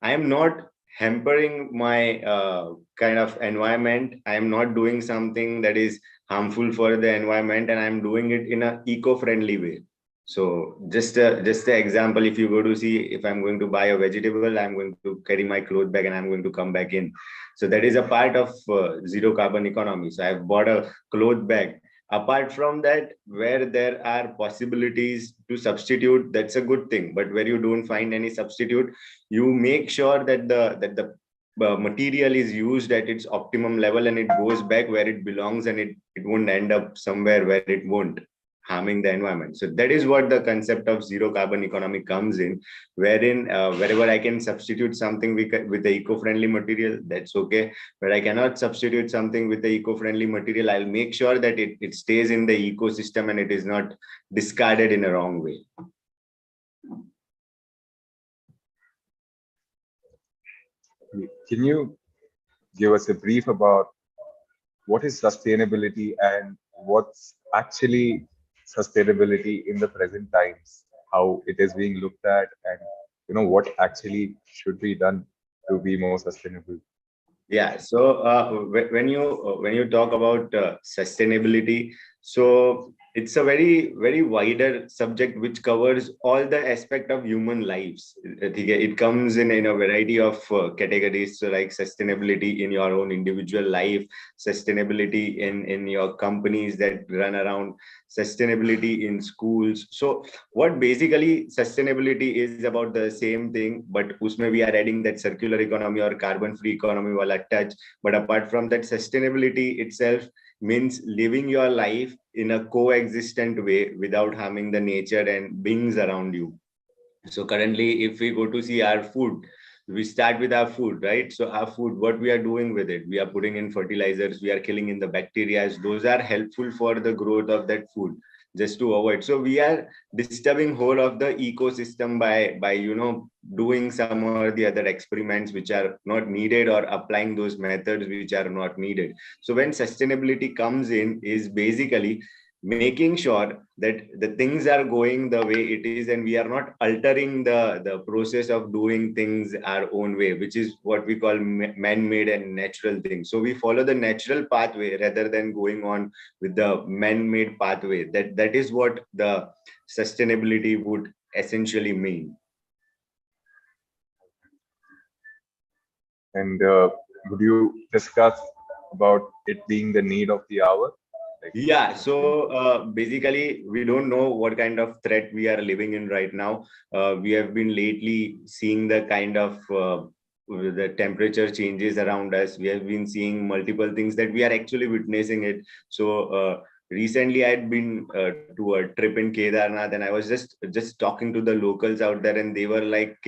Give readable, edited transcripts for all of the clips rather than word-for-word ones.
I am not hampering my kind of environment. I am not doing something that is harmful for the environment, and I'm doing it in a eco-friendly way. So just the example, if you go to see, if I'm going to buy a vegetable, I'm going to carry my cloth bag and I'm going to come back in. So that is a part of zero carbon economy. So I've bought a cloth bag. Apart from that, where there are possibilities to substitute, that's a good thing. But where you don't find any substitute, you make sure that the material is used at its optimum level and it goes back where it belongs, and it won't end up somewhere where it won't harming the environment. So that is what the concept of zero carbon economy comes in, wherein wherever I can substitute something with the eco-friendly material, that's okay. But I cannot substitute something with the eco-friendly material, I'll make sure that it stays in the ecosystem and it is not discarded in a wrong way. Can you give us a brief about what is sustainability and what's actually sustainability in the present times, how it is being looked at, and what actually should be done to be more sustainable? Yeah. So when you talk about sustainability, so it's a very wider subject which covers all the aspect of human lives. It comes in a variety of categories. So like sustainability in your own individual life, sustainability in your companies that run around, sustainability in schools. So what basically sustainability is about the same thing, but usme we are adding that circular economy or carbon free economy wala touch. But apart from that, sustainability itself means living your life in a coexistent way without harming the nature and beings around you. So currently, if we go to see our food, we start with our food, right? So our food, what we are doing with it, we are putting in fertilizers, we are killing in the bacteria. Those are helpful for the growth of that food, just to avoid. So we are disturbing whole of the ecosystem by doing some or the other experiments which are not needed, or applying those methods which are not needed. So when sustainability comes in, is basically making sure that the things are going the way it is, and we are not altering the process of doing things our own way, which is what we call man-made and natural things. So we follow the natural pathway rather than going on with the man-made pathway. That is what the sustainability would essentially mean. And would you discuss about it being the need of the hour? Yeah, so basically, we don't know what kind of threat we are living in right now. We have been lately seeing the kind of the temperature changes around us. We have been seeing multiple things that we are actually witnessing it. So recently, I had been to a trip in Kedarnath, and I was just talking to the locals out there, and they were like,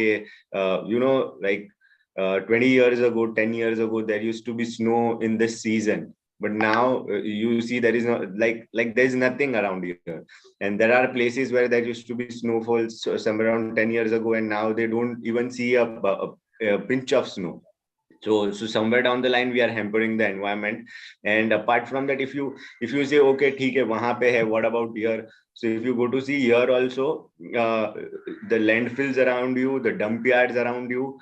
like 20 years ago, 10 years ago, there used to be snow in this season, but now you see there is no, like there's nothing around here. And there are places where there used to be snowfall somewhere around 10 years ago, and now they don't even see a pinch of snow. So somewhere down the line we are hampering the environment. And apart from that, if you say okay theek hai wahan pe hai, what about here? So if you go to see here also, uh, the landfills around you, the dump yards around you,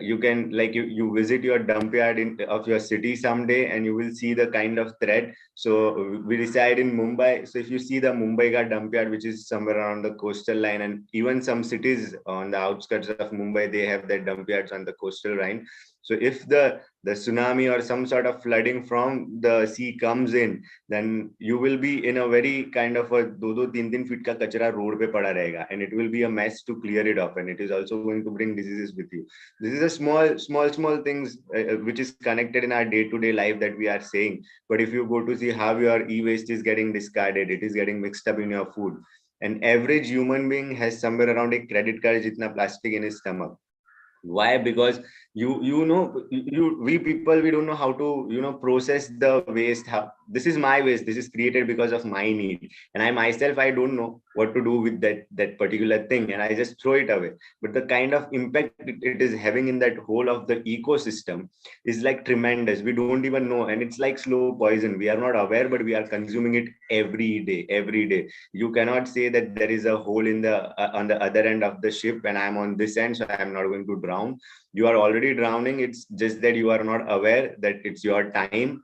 you can, like, you visit your dump yard of your city someday, and you will see the kind of threat. So we reside in Mumbai. So if you see the Mumbai ka dump yard, which is somewhere around the coastal line, and even some cities on the outskirts of Mumbai, they have their dump yards on the coastal line. So if the tsunami or some sort of flooding from the sea comes in, then you will be in a very kind of a 2-3 feet ka kachra road pe pada rahega, and it will be a mess to clear it off, and it is also going to bring diseases with you. This is a small things which is connected in our day-to-day life that we are saying. But if you go to see how your e-waste is getting discarded, it is getting mixed up in your food. An average human being has somewhere around a credit card jitna plastic in his stomach. Why? Because we people, we don't know how to process the waste, this is my waste, this is created because of my need, and I myself, I don't know what to do with that particular thing, and I just throw it away. But the kind of impact it is having in that whole of the ecosystem is like tremendous. We don't even know, and it's like slow poison. We are not aware, but we are consuming it every day. You cannot say that there is a hole in the on the other end of the ship and I'm on this end, so I'm not going to drown. You are already drowning. It's just that you are not aware that it's your time.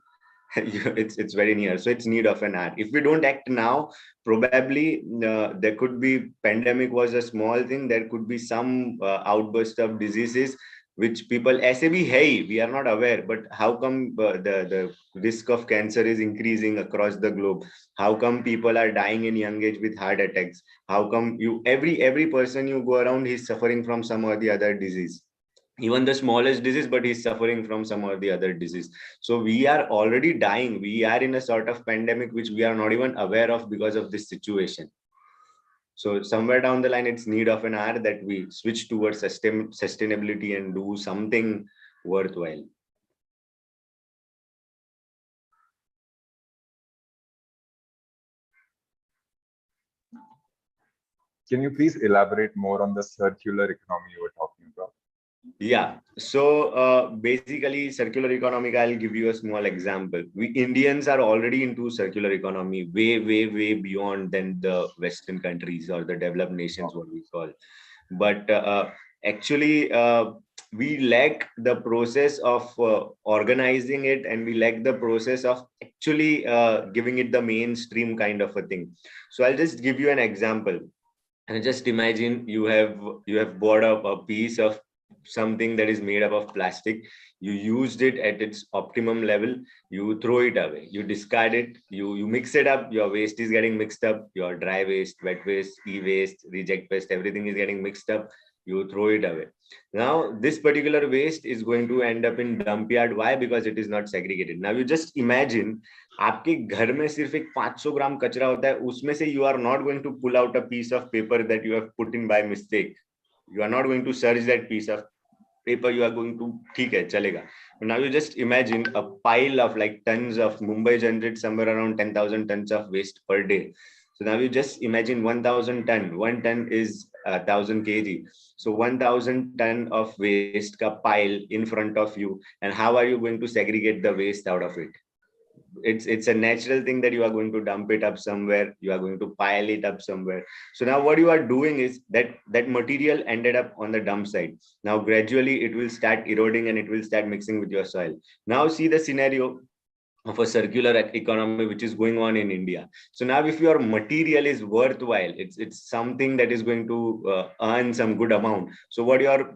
It's very near, so it's need of an act. If we don't act now, probably there could be, pandemic was a small thing, there could be some outburst of diseases which people ऐसे भी है ही, we are not aware, but how come the risk of cancer is increasing across the globe? How come people are dying in young age with heart attacks? How come you every person you go around, he's suffering from some or the other disease, even the smallest disease, but he's suffering from some or the other disease. So we are already dying. We are in a sort of pandemic which we are not even aware of because of this situation. So somewhere down the line, it's need of an hour that we switch towards sustainability and do something worthwhile. Can you please elaborate more on the circular economy you were talking about? Yeah. So basically, circular economy, I'll give you a small example. We Indians are already into circular economy way beyond than the Western countries or the developed nations, what we call. But actually, we lack the process of organizing it, and we lack the process of actually giving it the mainstream kind of a thing. So I'll just give you an example. And just imagine you have bought up a piece of something that is made up of plastic. You used it at its optimum level, you throw it away, you discard it, you mix it up, your waste is getting mixed up, your dry waste, wet waste, e-waste, reject waste, everything is getting mixed up, you throw it away. Now this particular waste is going to end up in dump yard. Why? Because it is not segregated. Now you just imagine, आपके घर में सिर्फ एक 500 ग्राम कचरा होता है, उसमें से you are not going to pull out a piece of paper that you have put in by mistake. You are not going to search that piece of paper. You are going to, ठीक है, चलेगा. Now you just imagine a pile of like tons of, Mumbai generates somewhere around 10,000 tons of waste per day. So now you just imagine 1,000 ton. 1 ton is 1,000 kg. So 1,000 ton of waste ka pile in front of you, and how are you going to segregate the waste out of it? It's a natural thing that you are going to dump it up somewhere, you are going to pile it up somewhere. So now what you are doing is that material ended up on the dump site. Now gradually it will start eroding and it will start mixing with your soil. Now see the scenario of a circular economy which is going on in India. So now if your material is worthwhile, it's something that is going to earn some good amount. So what your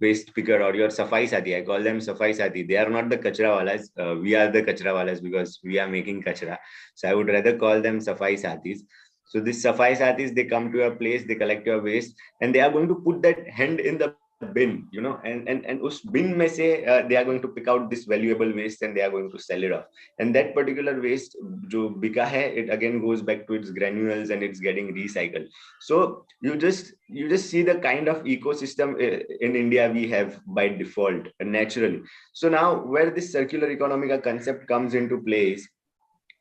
waste picker or your safai sati, I call them safai sati, they are not the kachra walas. We are the kachra walas because we are making kachra. So I would rather call them safai satis. So this safai satis, they come to your place, they collect your waste, and they are going to put that hand in the bin, and us bin mein se, they are going to pick out this valuable waste and they are going to sell it off. And that particular waste jo bika hai, it again goes back to its granules and it's getting recycled. So you just see the kind of ecosystem in India we have by default, naturally. So now where this circular economy concept comes into place,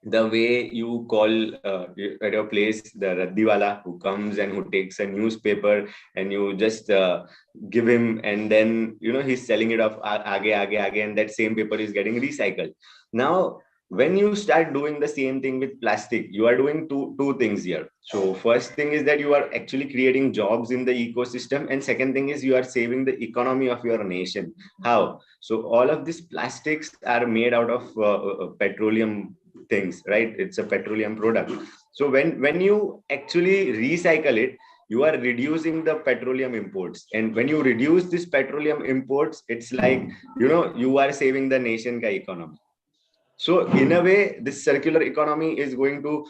the way you call at your place the raddiwala who comes and who takes a newspaper and you just give him, and then he's selling it off aage, and that same paper is getting recycled. Now when you start doing the same thing with plastic, you are doing two things here. So first thing is that you are actually creating jobs in the ecosystem, and second thing is you are saving the economy of your nation. How? So all of these plastics are made out of petroleum things, right? It's a petroleum product. So when you actually recycle it, you are reducing the petroleum imports, and when you reduce this petroleum imports, it's like you are saving the nation ka economy. So in a way, this circular economy is going to,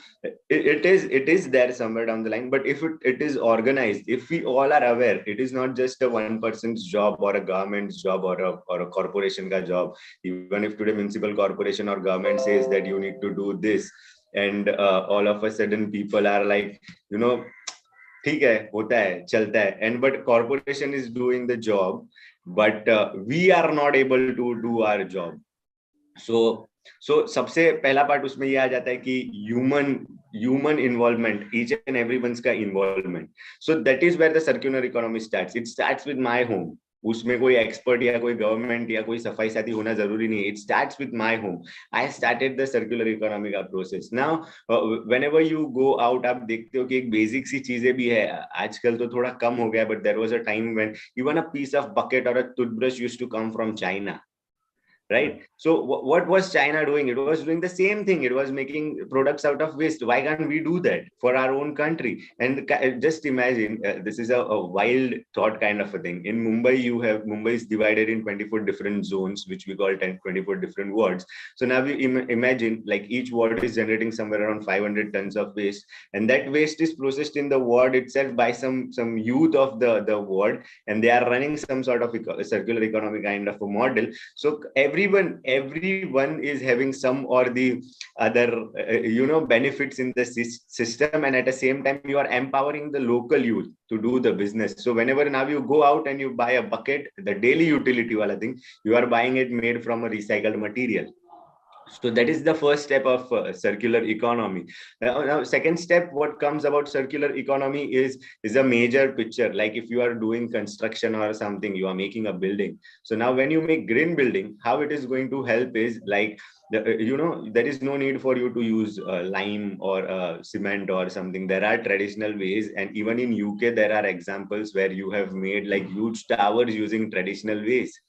it is there somewhere down the line. But if it is organized, if we all are aware, it is not just a one person's job or a government's job or a corporation ka job. Even if today municipal corporation or government says that you need to do this, and all of a sudden people are like, ठीक है, होता है, चलता है, and but corporation is doing the job, but we are not able to do our job. So सो सबसे पहला part उसमें ये आ जाता है कि human involvement, each and everyone's का involvement. So that is where the circular economy starts. It starts with my home. उसमें कोई एक्सपर्ट या कोई गवर्नमेंट या कोई सफाई साथी होना जरूरी नहीं है. It starts with my home. I started the circular economy का process. Now whenever you go out, आप देखते हो कि एक बेसिक सी चीजें भी है. आजकल तो थोड़ा कम हो गया, but there was a time when even a piece of bucket और a toothbrush used to come from China, right? So what was China doing? It was doing the same thing. It was making products out of waste. Why can't we do that for our own country? And just imagine, this is a wild thought kind of a thing. In Mumbai, Mumbai is divided in 24 different zones, which we call 24 different wards. So now we imagine like each ward is generating somewhere around 500 tons of waste, and that waste is processed in the ward itself by some youth of the ward, and they are running some sort of circular economy kind of a model. So everyone is having some or the other benefits in the system, and at the same time you are empowering the local youth to do the business. So whenever now you go out and you buy a bucket, the daily utility wala thing, you are buying it made from a recycled material. So that is the first step of circular economy. Now second step, what comes about circular economy is a major picture. Like if you are doing construction or something, you are making a building. So now when you make green building, how it is going to help is like there is no need for you to use lime or cement or something. There are traditional ways, and even in UK there are examples where you have made like huge towers using traditional ways,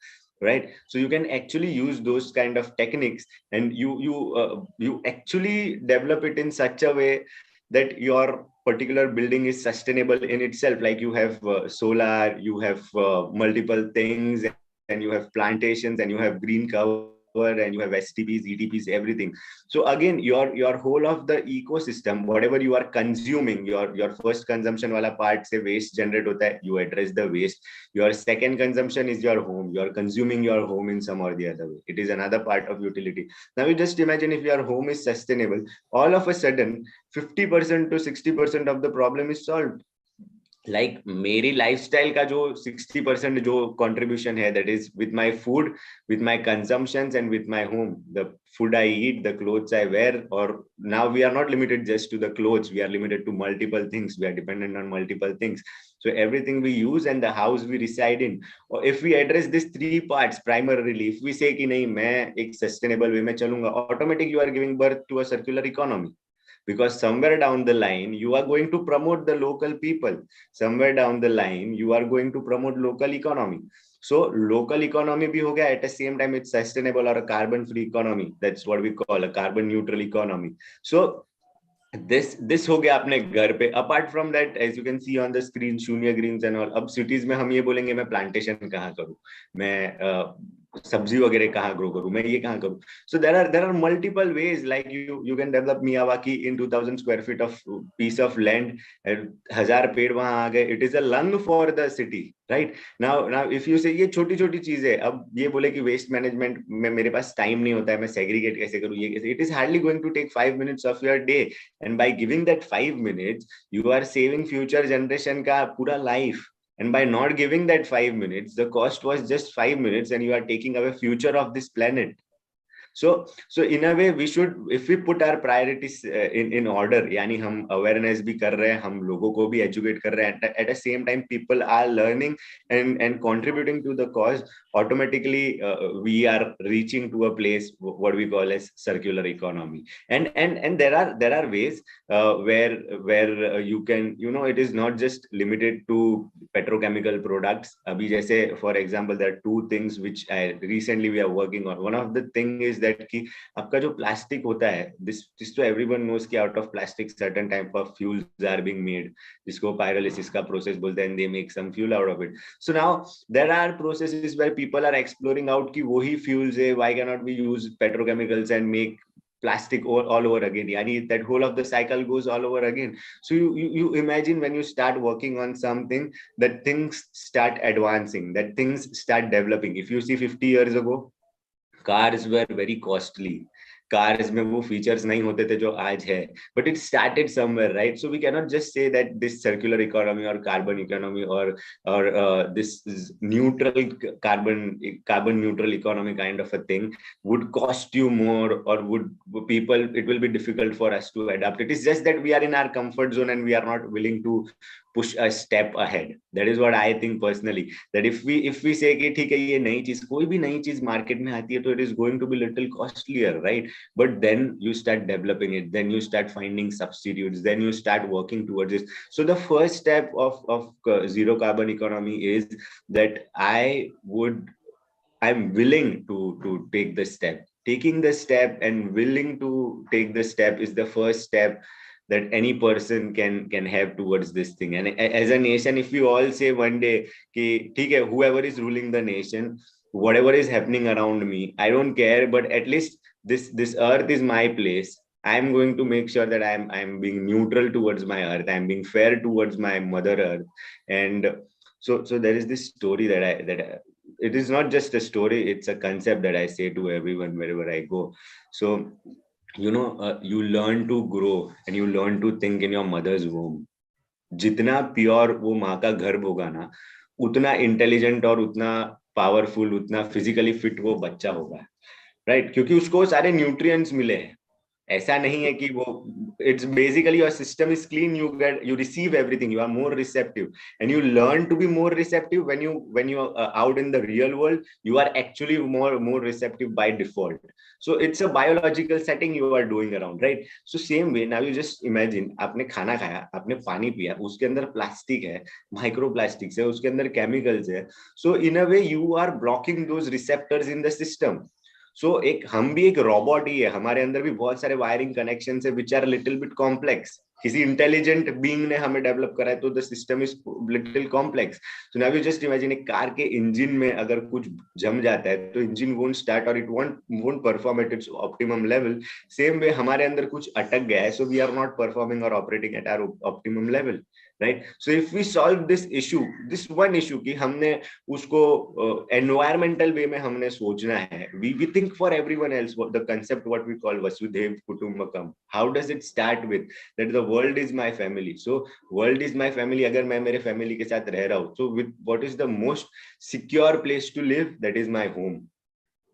right? So you can actually use those kind of techniques, and you actually develop it in such a way that your particular building is sustainable in itself. Like you have solar, you have multiple things, and you have plantations, and you have green cover, and you have STPs, ETPs, everything. So again, your whole of the ecosystem, whatever you are consuming, your first consumption wala part se waste generate hota hai, you address the waste. Your second consumption is your home. You are consuming your home in some or the other way. It is another part of utility. Now you just imagine if your home is sustainable, all of a sudden 50% to 60% of the problem is solved. Like मेरी lifestyle का जो 60% जो contribution है, that is with my food, with my consumptions, and with my home, the food I eat, the clothes I wear. Or now we are not limited just to the clothes, we are limited to multiple things, we are dependent on multiple things. So everything we use and the house we reside in, or if we address these three parts primarily, if we say कि नहीं मैं एक sustainable way में चलूंगा, automatic you are giving birth to a circular economy. Because somewhere down the line you are going to promote the local people, somewhere down the line you are going to promote local economy. So local economy bhi ho gaya, at the same time it's sustainable or a carbon free economy. That's what we call a carbon neutral economy. So this हो गया अपने घर पे. Apart from that, as you can see on the screen, शून्य greens and all. अब cities में हम ये बोलेंगे मैं प्लांटेशन कहाँ करूँ, मैं सब्जी वगैरह कहाँ ग्रो करूँ, मैं ये कहाँ करूँ. So there are multiple ways. Like you can develop Miyawaki in 2000 square feet of piece of land. 1000 पेड़ वहां आ गए. It is a lung for the city, right? Now if you say ये छोटी छोटी चीजें, अब ये बोले कि वेस्ट मैनेजमेंट में मेरे पास टाइम नहीं होता है, मैं सेग्रीगेट कैसे करूँ, ये कैसे. It is hardly going to take 5 minutes of your day. And by giving that 5 minutes, you are saving future generation ka pura life. And by not giving that 5 minutes, the cost was just 5 minutes, and you are taking away future of this planet. So in a way we should, if we put our priorities in order, यानी हम awareness भी कर रहे हैं, हम लोगों को भी educate कर रहे हैं, at the same time people are learning and contributing to the cause, automatically we are reaching to a place what we call as circular economy. And there are ways where you can, it is not just limited to petrochemical products. अभी जैसे for example there are two things which recently we are working on. One of the thing is that कि आपका जो plastic होता है, this तो everyone knows कि out of plastic certain type of fuels are being made, जिसको pyrolysis का process बोलते हैं, and they make some fuel out of it. So now there are processes where people are exploring out कि वही fuels है, why cannot we use petrochemicals and make plastic all over again. Yani that whole of the cycle goes all over again. So you imagine when you start working on something, that things start advancing, that things start developing. If you see 50 years ago, cars were very costly. cars में वो features नहीं होते थे जो आज है, but it started somewhere, right? So we cannot just say that this circular economy or carbon economy or this is neutral carbon neutral economy kind of a thing would cost you more, or would people, it will be difficult for us to adapt. It is just that we are in our comfort zone and we are not willing to push a step ahead. That is what I think personally, that if we say कि ठीक है ये नई चीज, कोई भी नई चीज मार्केट में आती है तो it is going to be little costlier, right? But then you start developing it, then you start finding substitutes, then you start working towards it. So the first step of zero carbon economy is that I'm willing to take the step. Taking the step and willing to take the step is the first step that any person can have towards this thing. And as a nation, if we all say one day कि ठीक है, whoever is ruling the nation, whatever is happening around me, I don't care, but at least this earth is my place. I'm going to make sure that I'm being neutral towards my earth. I'm being fair towards my mother earth. And so there is this story that it is not just a story, it's a concept that I say to everyone wherever I go. So you learn to grow and you learn to think in your mother's womb. जितना pure वो माँ का गर्भ होगा ना, उतना intelligent और उतना पावरफुल, उतना फिजिकली फिट वो बच्चा होगा, राइट? क्योंकि उसको सारे न्यूट्रिएंट्स मिले हैं. ऐसा नहीं है कि वो, it's basically your system is clean, you receive everything, you are more receptive, and you learn to be more receptive when you are out in the real world. You are actually more receptive by default. So it's a biological setting you are doing around, right? So same way, now you just imagine, आपने खाना खाया, आपने पानी पिया, उसके अंदर plastic है, microplastics है, उसके अंदर केमिकल्स है. So in a way you are blocking those receptors in the system. सो एक हम भी एक रोबोट ही है, हमारे अंदर भी बहुत सारे वायरिंग कनेक्शन है which are little bit complex. किसी इंटेलिजेंट बीइंग ने हमें डेवलप करा है तो the system is little complex. So now you just imagine, एक कार के इंजन में अगर कुछ जम जाता है तो इंजन वोंट स्टार्ट और it won't perform at its optimum level. Same way हमारे अंदर कुछ अटक गया है, so we are not performing और operating at our optimum level, right? So if we solve this issue, this one issue कि हमने उसको एनवायरमेंटल वे में हमने सोचना है, we think for everyone else, what the concept what we call Vasudhaiv Kutumbakam, how does it start with that the world is my family. So world is my family, अगर मैं मेरे फैमिली के साथ रह रहा हूँ, so with what is the most secure place to live, that is my home.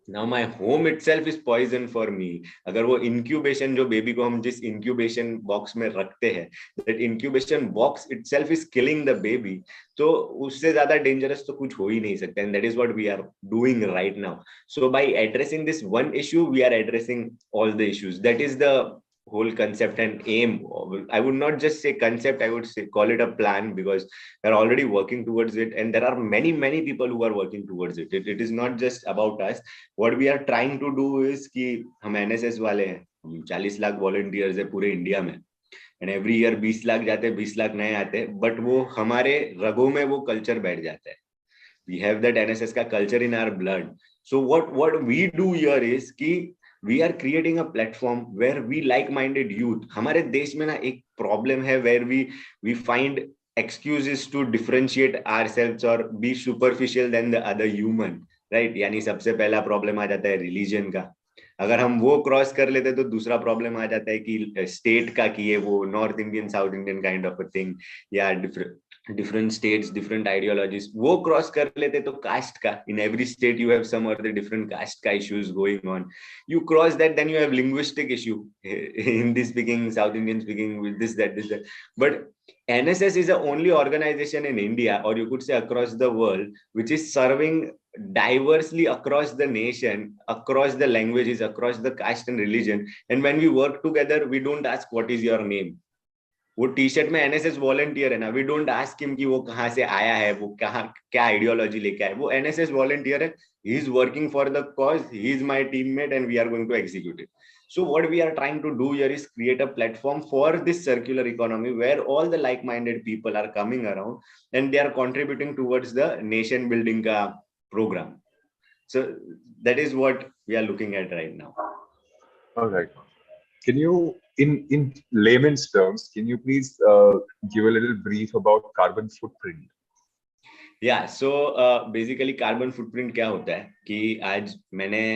Now my home itself is poison for me. अगर वो incubation, जो बेबी को हम जिस incubation box में रखते हैं, that incubation box itself is killing the baby, तो उससे ज्यादा dangerous तो कुछ हो ही नहीं सकता. And that is what we are doing right now. So by addressing this one issue, we are addressing all the issues. That is the whole concept and aim. I would not just say concept, I would say call it a plan, because we're already working towards it, and there are many people who are working towards it. It is not just about us. What we are trying to do is कि हम NSS वाले हैं, 40 lakh volunteers है पूरे India में, and every year 20 lakh जाते हैं, 20 लाख नए आते हैं, बट वो हमारे रगों में वो कल्चर बैठ जाता है. We have that NSS का culture in our blood. So what we do here is कि we are creating a platform where we like-minded youth. हमारे देश में ना एक problem है where we find excuses to differentiate ourselves or be superficial than the other human, right? यानी सबसे पहला problem आ जाता है religion का. अगर हम वो क्रॉस कर लेते तो दूसरा प्रॉब्लम आ जाता है कि स्टेट का, कि ये वो north Indian south Indian kind of a thing, या different states, different ideologies. वो क्रॉस कर लेते तो कास्ट का, in every state you have some other different caste का issues going on. You cross that, then you have linguistic issue, Hindi speaking, South Indian speaking, with this that. But NSS is the only organization in India, or you could say across the world, which is serving diversely across the nation, across the languages, across the caste and religion. And when we work together, we don't ask what is your name. वो T shirt में NSS volunteer है ना, we don't ask him कि वो कहाँ से आया है, वो कहाँ क्या आइडियोलॉजी लेके आया. वो एनएसएस वॉलंटियर है, he is working for the cause, he is my teammate and we are going to execute it. So what we are trying to do here is create a platform for this circular economy where all the like-minded people are coming around and they are contributing towards the nation building program. So that is what we are looking at right now. All right. Can you, in layman's terms, can you please give a little brief about carbon footprint? Yeah, so basically carbon footprint क्या होता है कि आज मैंने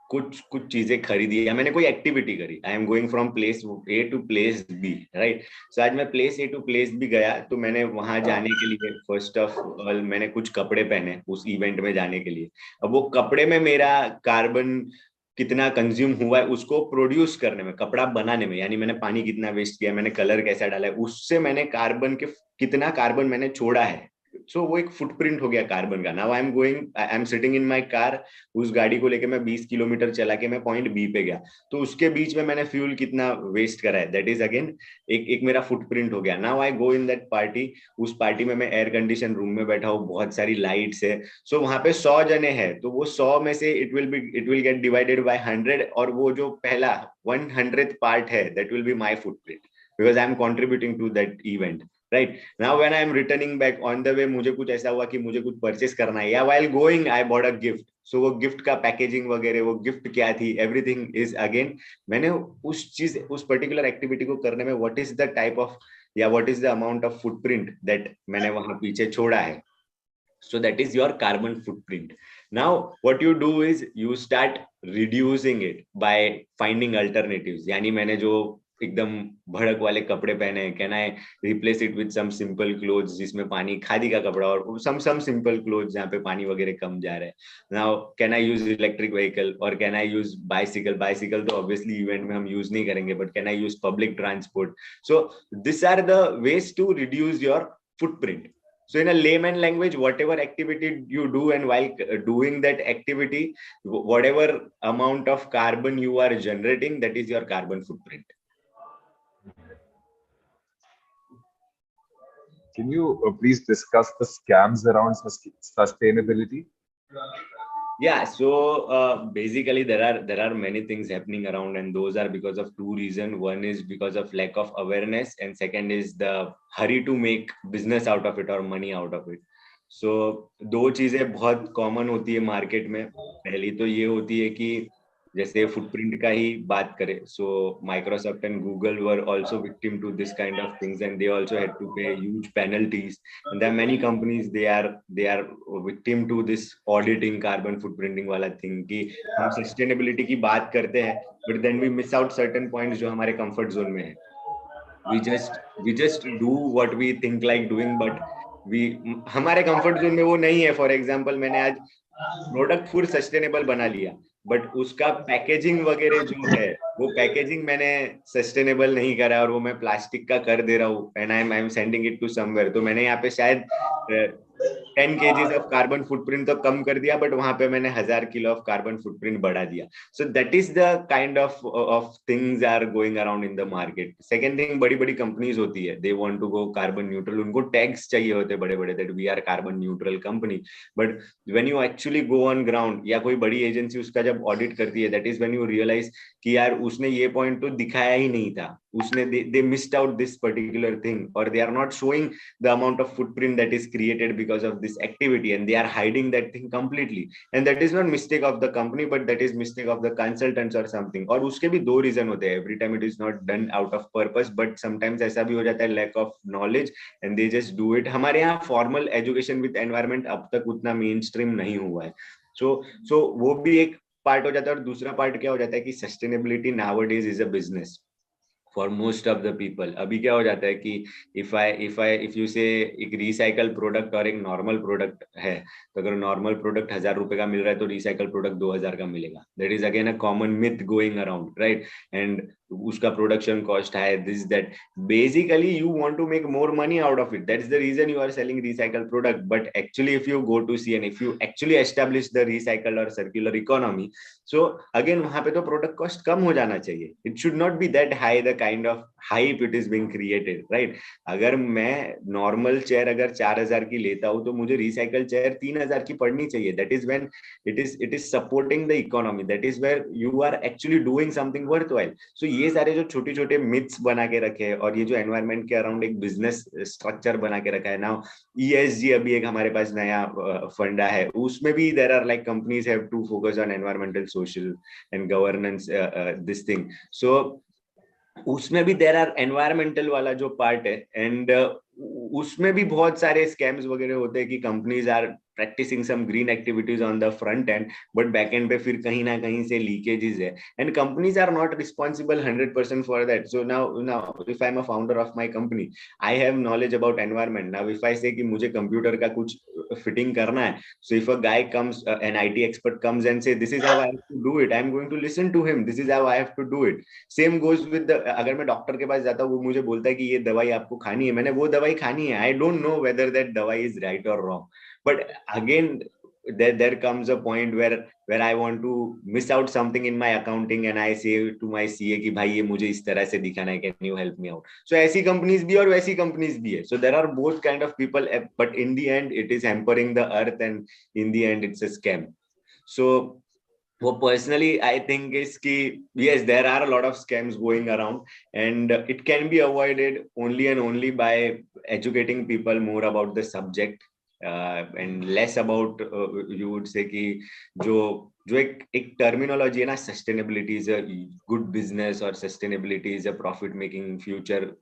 कुछ कुछ चीजें खरीदी या मैंने कोई एक्टिविटी करी, I am going from place A to place B, right. So आज मैं place A to place B गया, तो मैंने वहां जाने के लिए फर्स्ट ऑफ ऑल मैंने कुछ कपड़े पहने उस इवेंट में जाने के लिए। अब वो कपड़े में मेरा कार्बन कितना कंज्यूम हुआ है उसको प्रोड्यूस करने में, कपड़ा बनाने में, यानी मैंने पानी कितना वेस्ट किया, मैंने कलर कैसा डाला है, उससे मैंने कार्बन के कितना कार्बन मैंने छोड़ा है। सो वो एक फुटप्रिंट हो गया कार्बन का। Now I am sitting in my car, उस गाड़ी को लेके मैं 20 किलोमीटर चला के मैं पॉइंट बी पे गया, तो उसके बीच में मैंने फ्यूल कितना वेस्ट करा है, दैट इज अगेन एक मेरा फुटप्रिंट हो गया। Now I go in that party, उस पार्टी में मैं एयर कंडीशन रूम में बैठा हूँ, बहुत सारी लाइट्स है, सो वहां पे 100 जने हैं, तो वो 100 में से it will get divided by 100, और वो जो पहला 100th पार्ट है that will be my footprint, because I am contributing to that event, right. Now when I am returning back on the way, मुझे कुछ ऐसा हुआ कि मुझे कुछ परचेस करना है, या while going I bought a gift, so वो गिफ्ट का पैकेजिंग वगैरह, वो गिफ्ट क्या थी, एवरीथिंग इज अगेन मैंने उस पर्टिकुलर एक्टिविटी को करने में what is the type of या what is the amount of footprint that मैंने वहां पीछे छोड़ा है। So that is your carbon footprint. Now what you do is you start reducing it by finding alternatives, यानी मैंने जो एकदम भड़क वाले कपड़े पहने हैं, can I replace it with some simple clothes जिसमें पानी, खादी का कपड़ा, और सम सिंपल क्लोथ्स जहाँ पे पानी वगैरह कम जा रहा है। Now can I use electric vehicle, और can I use bicycle, bicycle तो ऑब्वियसली इवेंट में हम यूज नहीं करेंगे, but can I use public transport. So this are the ways to reduce your footprint. So in a layman language, whatever activity you do, and while doing that activity, whatever amount of carbon you are generating, that is your carbon footprint. Can you please discuss the scams around sustainability? Yeah, so basically there are many things happening around, and those are because of two reasons. One is because of lack of awareness, and second is the hurry to make business out of it or money out of it. So दो चीजें बहुत common होती है market में। पहली तो ये होती है कि जैसे फुटप्रिंट का ही बात करें, so Microsoft and Google were also victim to this kind of things, and they also had to pay huge penalties, and there are many companies they are victim to this auditing carbon footprinting वाला thing कि हम sustainability की बात करते हैं, but then we miss out certain points जो हमारे comfort zone में है। we just do what we think like doing, but we हमारे comfort zone में वो नहीं है। For example, मैंने आज प्रोडक्ट फुल सस्टेनेबल बना लिया, बट उसका पैकेजिंग वगैरह जो है, वो पैकेजिंग मैंने सस्टेनेबल नहीं करा, और वो मैं प्लास्टिक का कर दे रहा हूँ, and I am sending it to somewhere. तो मैंने यहाँ पे शायद 10 kgs ऑफ कार्बन फुटप्रिंट तो कम कर दिया, बट वहां पे मैंने 1000 किलो ऑफ कार्बन फुटप्रिंट बढ़ा दिया। So that is the kind of things are going around in the market. Second thing, बड़ी बड़ी कंपनीज होती है, they want to go carbon neutral, उनको टैग्स चाहिए होते बड़े बड़े that we are carbon neutral company, but when you actually go on ground, या कोई बड़ी एजेंसी उसका जब ऑडिट करती है, that is when you realize कि यार उसने ये पॉइंट तो दिखाया ही नहीं था, उसने they missed out this particular thing, और they are not showing the amount of footprint that is created because of this activity, and they are hiding that thing completely, and that is not mistake of the company, but that is mistake of the consultants or something। और उसके भी दो reason होते हैं, every time it is not done out of purpose, but sometimes ऐसा भी हो जाता है lack of knowledge and they just do it। हमारे यहाँ formal education with environment अब तक उतना मेन स्ट्रीम नहीं हुआ है, so वो भी एक पार्ट हो जाता है। और दूसरा पार्ट क्या हो जाता है कि sustainability nowadays is a business for most of the people. अभी क्या हो जाता है कि इफ यू से एक रिसाइकल प्रोडक्ट और एक नॉर्मल प्रोडक्ट है, तो अगर नॉर्मल प्रोडक्ट 1000 रुपए का मिल रहा है, तो रिसाइकल प्रोडक्ट 2000 का मिलेगा। That is again a common myth going around, right. And उसका प्रोडक्शन कॉस्ट है, this that, basically you want to make more money out of it, that is the reason you are selling recycle product. But actually if you go to see and if you actually establish the recycle और circular economy, so again वहां पे तो product cost कम हो जाना चाहिए। It should not be that high the kind of hype it is being created, right. अगर मैं नॉर्मल चेयर अगर 4000 की लेता हूं, तो मुझे रिसाइकल चेयर 3000 की पड़नी चाहिए। That is when it is supporting the economy, that is where you are actually doing something worthwhile. So ये सारे जो छोटे छोटे मिथ्स बना के रखे हैं, और ये जो एनवायरमेंट के अराउंड एक बिजनेस स्ट्रक्चर बना के रखा है ना, ESG अभी एक हमारे पास नया फंडा है, उसमें भी there are like companies have to focus on environmental, social and governance this thing. So उसमें भी देयर आर एनवायरमेंटल वाला जो पार्ट है, एंड उसमें भी बहुत सारे स्कैम्स वगैरह होते हैं कि companies are practicing some green activities on the front end, but back end पे फिर कहीं ना कहीं से leakages है, and companies are not responsible 100% for that. So now if I'm a founder of my company, I have knowledge about environment. Now if I say कि मुझे computer का कुछ fitting करना है, so if a guy comes, an IT expert comes and say this is how I have to do it, I'm going to listen to him. This is how I have to do it. Same goes with the, अगर मैं doctor के पास जाता हूँ, वो मुझे बोलता है कि ये दवाई आपको खानी है, मैंने वो दवाई खानी है. I don't know whether that दवाई is right or wrong. But again, there comes a point where I want to miss out something in my accounting and I say to my CA कि भाई ये मुझे इस तरह से दिखाना है, can you help me out? So ऐसी companies भी और वैसी companies भी है. So there are both kind of people, but in the end it is hampering the earth and in the end it's a scam. So what personally I think is ki, yes, there are a lot of scams going around, and it can be avoided only and only by educating people more about the subject, and less about, you would say कि जो एक terminology है ना, sustainability is a good business और sustainability is a profit making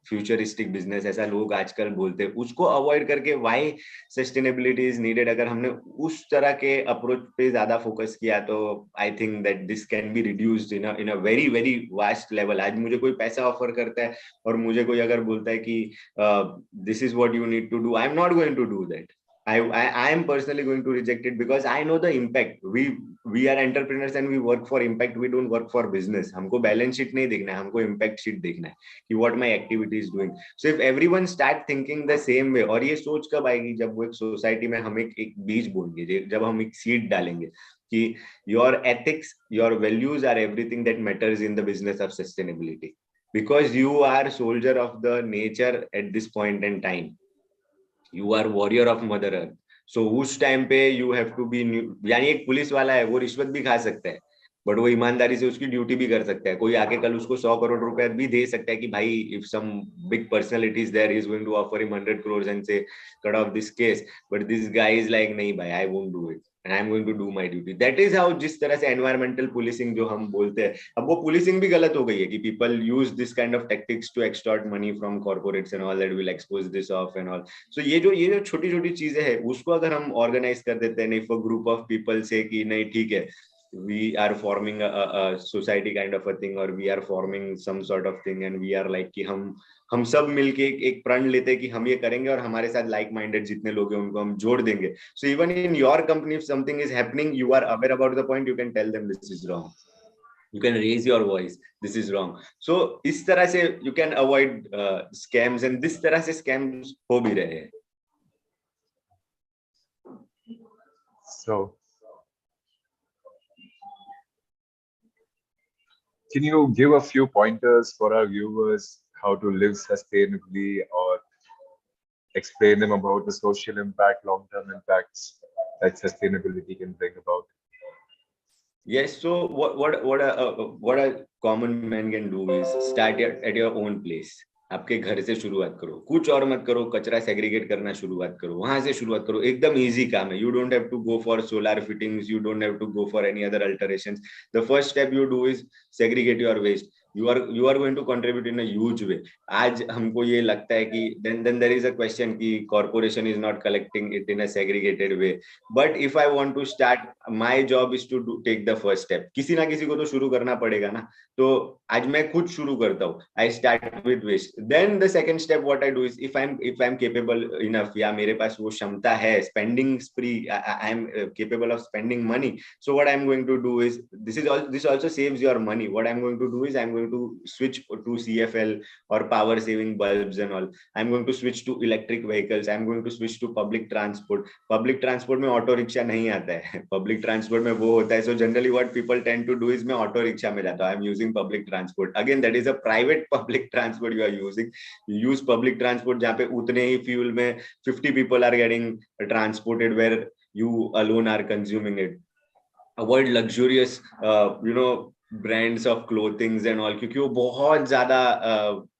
futuristic business, ऐसा लोग आजकल बोलते हैं, उसको अवॉइड करके व्हाई सस्टेनेबिलिटी इज नीडेड, अगर हमने उस तरह के अप्रोच पे ज्यादा फोकस किया तो I think that this can be reduced in a very very vast level. आज मुझे कोई पैसा ऑफर करता है और मुझे कोई अगर बोलता है कि this is what you need to do, I am not going to do that. I am personally going to reject it because I know the impact. We are entrepreneurs and we work for impact. We don't work for business. हमको balance sheet नहीं देखना है, हमको impact sheet देखना है कि what my activity is doing. So if everyone start thinking the same way, और ये सोच कब आएगी, जब वो एक सोसाइटी में हम एक बीज बोएंगे, जब हम एक सीड डालेंगे कि your ethics, your values are everything that matters in the business of sustainability, because you are soldier of the nature at this point in time. You are warrior of mother earth. So उस time पे you have to be, यानी एक police वाला है, वो रिश्वत भी खा सकता है बट वो ईमानदारी से उसकी ड्यूटी भी कर सकता है. कोई आके कल उसको 100 करोड़ रुपए भी दे सकता है कि भाई if some big personality is there, he is going to offer him 100 crores and say cut off this case, but this guy is like नहीं भाई, I won't do it and I'm going to do my duty. That is how, जिस तरह से environmental policing जो हम बोलते हैं, अब वो policing भी गलत हो गई है कि people use this kind of tactics to extort money from corporates and all that will expose this off and all. So ये जो छोटी छोटी चीजें हैं उसको अगर हम organize कर देते हैं, if a group of people say कि नहीं ठीक है, we are forming a society kind of a thing, or we are forming some sort of thing and we are like कि हम सब मिलके एक प्रण लेते हैं कि हम ये करेंगे और हमारे साथ लाइक माइंडेड जितने लोग हैं उनको हम जोड़ देंगे. So even in your company if something is happening, you are aware about the point, you can tell them this is wrong, you can raise your voice, this is wrong. So इस तरह से you can avoid scams, and this तरह से scams हो भी रहे हैं. So can you give a few pointers for our viewers how to live sustainably, or explain them about the social impact, long-term impacts that sustainability can bring about? Yes, so what a common man can do is start at your own place. आपके घर से शुरुआत करो, कुछ और मत करो, कचरा सेग्रीगेट करना शुरुआत करो, वहां से शुरुआत करो, एकदम इजी काम है. You don't have to go for solar fittings, you don't have to go for any other alterations. The first step you do is segregate your waste. you are going to contribute in a huge way. आज हमको ये लगता है कि then there is a question कि corporation is not collecting it in a segregated way, but if I want to start, my job is to take the first step. किसी ना किसी को तो शुरू करना पड़ेगा ना, तो आज मैं खुद शुरू करता हूँ. I start with waste. Then the second step what I do is if I'm capable enough, या मेरे पास वो क्षमता है, spending spree, I am capable of spending money. So what I'm going to do is this also saves your money. What I'm going to do is I'm going to switch to CFL or power saving bulbs and all. I'm going to switch to electric vehicles. I'm going to switch to public transport. Public transport में auto rickshaw नहीं आता है. Public transport में वो होता है. So generally what people tend to do is मैं auto rickshaw में जाता हूँ. I'm using public transport. Again, that is a private public transport you are using. You use public transport जहाँ पे उतने ही fuel में 50 people are getting transported where you alone are consuming it. Avoid luxurious brands of clothings and all, क्योंकि वो बहुत ज्यादा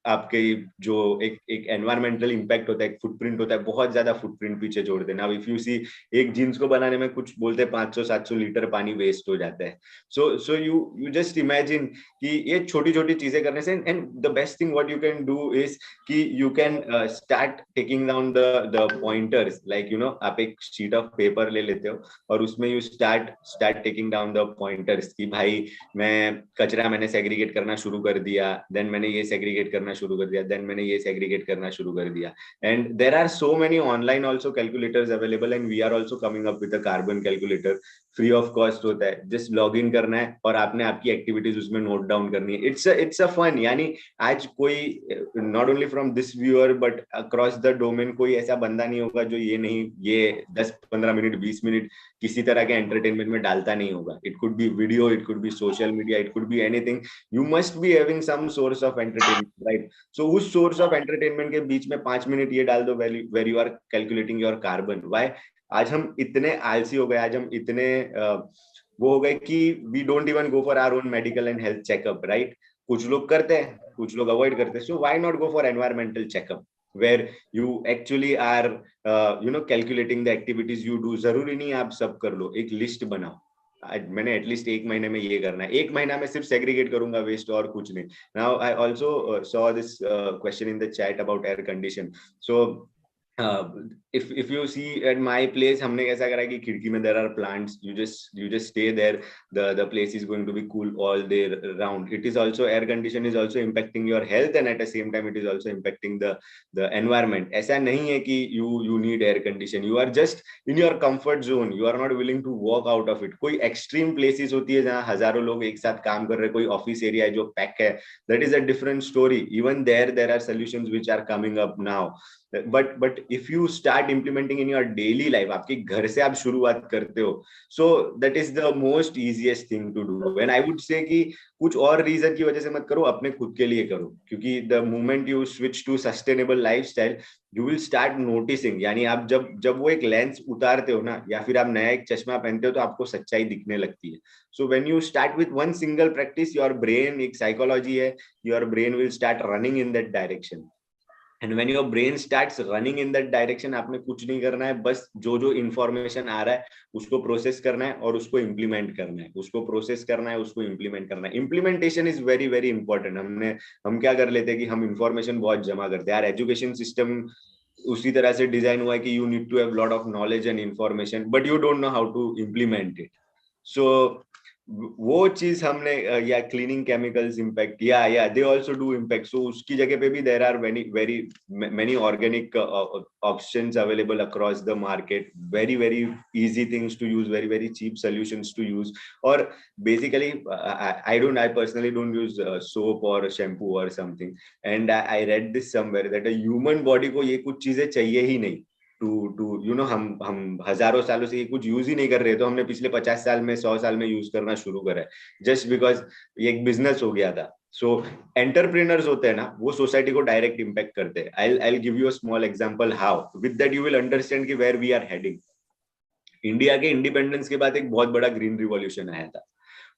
आपके जो एक एनवायरमेंटल इम्पैक्ट होता है, एक फुटप्रिंट होता है, बहुत ज्यादा फुटप्रिंट पीछे छोड़ते हैं। नाउ इफ यू सी, एक जीन्स को बनाने में कुछ बोलते हैं 500-700 लीटर पानी वेस्ट हो जाता है। सो यू जस्ट इमेजिन कि ये छोटी छोटी चीजें करने से, and the best thing what you can do is कि you can start taking down the pointers, like you know, आप एक शीट ऑफ पेपर ले लेते हो और उसमें you start taking down the pointers कि भाई मैं कचरा मैंने सेग्रीगेट करना शुरू कर दिया, देन मैंने ये सेग्रीगेट करना शुरू कर दिया, देन मैंने ये सेग्रीगेट करना शुरू कर दिया। And there are so many online also calculators available, and we are also coming up with a carbon calculator, free of cost होता है, जस्ट लॉग इन करना है और आपने आपकी एक्टिविटीज उसमें नोट डाउन करनी है। इट्स अ फन, यानी आज कोई, not only from this viewer but across the domain, कोई ऐसा बंदा नहीं होगा जो ये नहीं, ये 10-15 मिनट 20 मिनट किसी तरह के एंटरटेनमेंट में डालता नहीं होगा। It could be video, it could be social media, it could be anything, you must be having some source of entertainment, right? So उस सोर्स ऑफ एंटरटेनमेंट के बीच में 5 मिनट ये डाल दो, where you are calculating your carbon. Why आज हम इतने आलसी हो गए, आज हम इतने वो हो गए कि we don't even go for our own medical and health checkup, right? कुछ लोग करते हैं, कुछ लोग अवॉइड करते हैं। So why not go for environmental checkup where you actually are calculating the activities you do। जरूरी नहीं आप सब कर लो, एक लिस्ट बनाओ, मैंने एटलीस्ट एक महीने में ये करना है, एक महीना में सिर्फ सेग्रीगेट करूंगा वेस्ट और कुछ नहीं। Now I also saw this question in the chat about air condition. So if you see at my place, हमने कैसा करा कि खिड़की में there are plants, you just stay there, the place is going to be cool all day round। It is also, air condition is also impacting your health, and at the same time it is also impacting the environment। ऐसा नहीं है कि you need air condition, you are just in your comfort zone, you are not willing to walk out of it। कोई extreme places होती है जहाँ हजारों लोग एक साथ काम कर रहे हैं, कोई ऑफिस एरिया है जो पैक है, that is a different story। Even there are solutions which are coming up now, but if you start implementing in your daily life, आपके घर से आप शुरुआत करते हो, so that is the most easiest thing to do। and I would say कि कुछ और रीजन की वजह से मत करो, अपने खुद के लिए करो, क्योंकि the moment you switch to sustainable lifestyle you will start noticing, यानी आप जब वो एक लेंस उतारते हो ना, या फिर आप नया एक चश्मा पहनते हो, तो आपको सच्चाई दिखने लगती है। so when you start with one single practice, your brain, एक साइकोलॉजी है, your brain will start running in that direction। And when your brain starts running in that direction, आपने कुछ नहीं करना है, बस जो इंफॉर्मेशन आ रहा है उसको प्रोसेस करना है और उसको इम्प्लीमेंट करना है, उसको प्रोसेस करना है, उसको इम्प्लीमेंट करना है। Implementation is very very important. हम क्या कर लेते हैं कि हम इंफॉर्मेशन बहुत जमा करते हैं। यार एजुकेशन सिस्टम उसी तरह से डिजाइन हुआ है कि you need to have lot of knowledge and information, but you don't know how to implement it. So वो चीज हमने, या क्लीनिंग केमिकल्स इम्पैक्ट, या they also do impact. So उसकी जगह पे भी there are very many organic options available across the market, very very easy things to use, very very cheap solutions to use. और basically I personally don't use soap और shampoo और something, and I read this somewhere that a human body को ये कुछ चीजें चाहिए ही नहीं to you know. हम हजारों सालों से ये कुछ यूज ही नहीं कर रहे, तो हमने पिछले 50 साल में 100 साल में यूज करना शुरू करा है, जस्ट बिकॉज ये एक बिजनेस हो गया था। सो एंटरप्रेन्योर्स होते हैं ना, वो सोसाइटी को डायरेक्ट इंपैक्ट करते हैं। I give you a small example how, with that you will understand कि where we are heading. India के इंडिपेंडेंस के बाद एक बहुत बड़ा ग्रीन रिवॉल्यूशन आया था।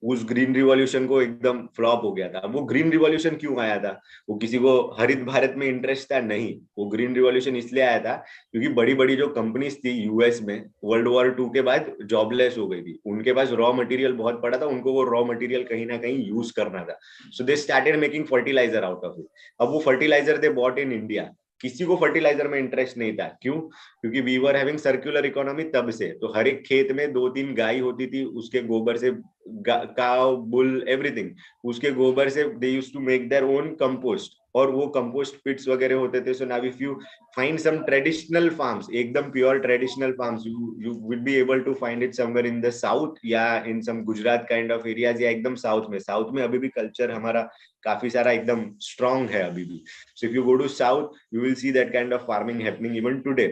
उस ग्रीन रिवॉल्यूशन को एकदम फ्लॉप हो गया था। वो ग्रीन रिवॉल्यूशन क्यों आया था? वो किसी को हरित भारत में इंटरेस्ट था? नहीं। वो ग्रीन रिवॉल्यूशन इसलिए आया था क्योंकि बड़ी बड़ी जो कंपनीज थी यूएस में, वर्ल्ड वॉर 2 के बाद जॉबलेस हो गई थी, उनके पास रॉ मटेरियल बहुत पड़ा था, उनको वो रॉ मटेरियल कहीं ना कहीं यूज करना था। So they started making fertilizer out of it. अब वो fertilizer they bought in India. किसी को फर्टिलाइजर में इंटरेस्ट नहीं था। क्यों? क्योंकि we were having circular economy तब से। तो हर एक खेत में 2-3 गाय होती थी, उसके गोबर से, काव, बुल, एवरीथिंग, उसके गोबर से they used to make their own compost, और वो कंपोस्ट पिट्स वगैरह होते थे। So now if you find some traditional farms, एकदम pure traditional farms, you will be able to find it somewhere in the south या in some Gujarat kind of areas, या एकदम south में अभी भी कल्चर हमारा काफी सारा एकदम स्ट्रॉन्ग है अभी भी। So if you go to south you will see that kind of farming happening even today.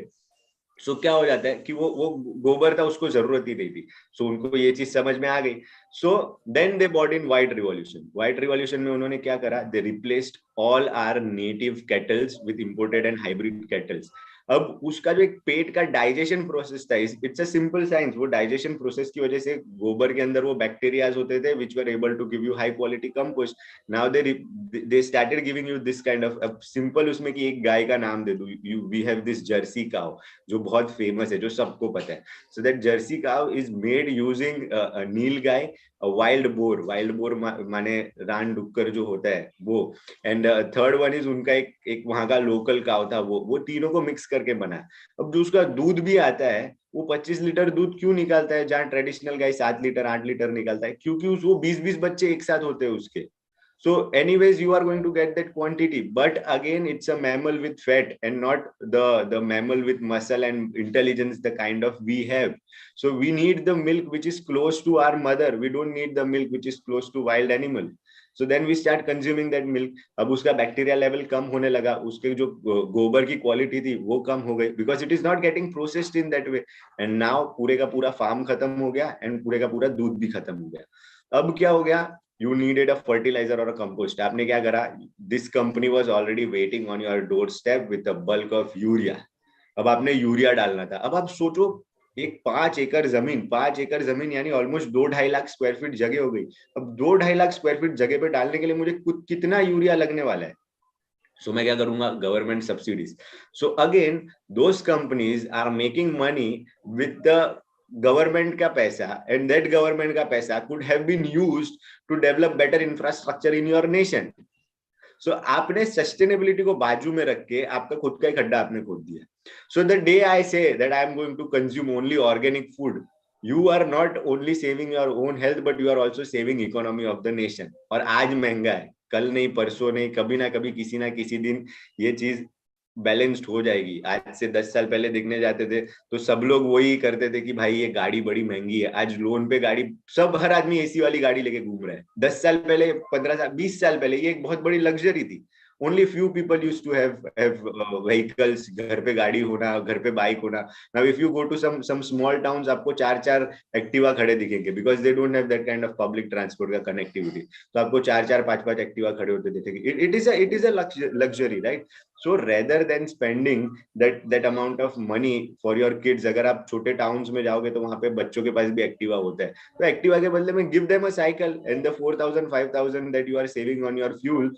So क्या हो जाता है कि वो गोबर था, उसको जरूरत ही नहीं थी। सो उनको ये चीज समझ में आ गई। So then they bought in white revolution. White revolution में उन्होंने क्या करा? They replaced all our native cattles with imported and hybrid cattles. अब उसका जो एक पेट का डाइजेशन प्रोसेस था, इट्स अ सिंपल साइंस, वो डाइजेशन प्रोसेस की वजह से गोबर के अंदर वो बैक्टीरियाज होते थे which were able to give you high quality compost. Now they started giving you this kind of simple, उसमें कि एक गाय का नाम दे दो, you we have this Jersey cow जो बहुत फेमस है, जो सबको पता है. So that Jersey cow is made using नील गाय, वाइल्ड बोर माने रान डुक्कर जो होता है वो, एंड थर्ड वन इज उनका एक वहां का लोकल काव था, वो तीनों को मिक्स करके बना. अब जो उसका दूध भी आता है, वो 25 लीटर दूध क्यों निकालता है जहां ट्रेडिशनल गाय 7 लीटर 8 लीटर निकालता है? क्योंकि वो 20-20 बच्चे एक साथ होते हैं उसके. So anyways you are going to get that quantity, but again it's a mammal with fat and not the mammal with muscle and intelligence the kind of we have. So we need the milk which is close to our mother, we don't need the milk which is close to wild animal. So then we start consuming that milk. अब उसका bacteria level कम होने लगा, उसके जो गोबर की quality थी वो कम हो गई, because it is not getting processed in that way. And now पूरे का पूरा फार्म खत्म हो गया एंड पूरे का पूरा दूध भी खत्म हो गया. अब क्या हो गया, you needed a fertilizer or a compost. आपने क्या करा, this company was already waiting on your doorstep with a bulk of urea. अब आपने यूरिया डालना था. अब आप सोचो, एक 5 एकड़ जमीन यानी ऑलमोस्ट 2-2.5 लाख स्क्वायर फीट जगह हो गई. अब 2-2.5 लाख स्क्वायर फीट जगह पे डालने के लिए मुझे कितना यूरिया लगने वाला है? सो मैं क्या करूंगा, government subsidies. So again those companies are making money with the government का पैसा, एंड दैट गवर्नमेंट का पैसा could have been used to develop better infrastructure in your nation. So आपने सस्टेनेबिलिटी को बाजू में रख के आपका खुद का ही खड्डा आपने खोद दिया. So the day I say that I am going to consume only organic food, you are not only saving your own health but you are also saving economy of the nation. और आज महंगा है, कल नहीं, परसों नहीं, कभी ना कभी किसी ना किसी दिन ये चीज बैलेंस्ड हो जाएगी. आज से 10 साल पहले दिखने जाते थे तो सब लोग वही करते थे कि भाई ये गाड़ी बड़ी महंगी है, आज लोन पे गाड़ी, सब हर आदमी एसी वाली गाड़ी लेके घूम रहा है. 10 साल पहले, 15 साल, 20 साल पहले ये एक बहुत बड़ी लग्जरी थी. Only few people use to have vehicles, घर पे गाड़ी होना, घर पे बाइक होना. Now if you go to some small towns, आपको 4-4 एक्टिवा खड़े दिखेंगे because they don't have that kind of public transport का कनेक्टिविटी. तो आपको 4-4 5-5 एक्टिवा खड़े होते दिखेंगे. It is a luxury, right? So rather than spending that amount of money for your kids, अगर आप छोटे टाउन्स में जाओगे तो वहां पे बच्चों के पास भी एक्टिवा होता है, तो एक्टिवा के बदले में give them a cycle, and the 4,000 5,000 that you are saving on your fuel,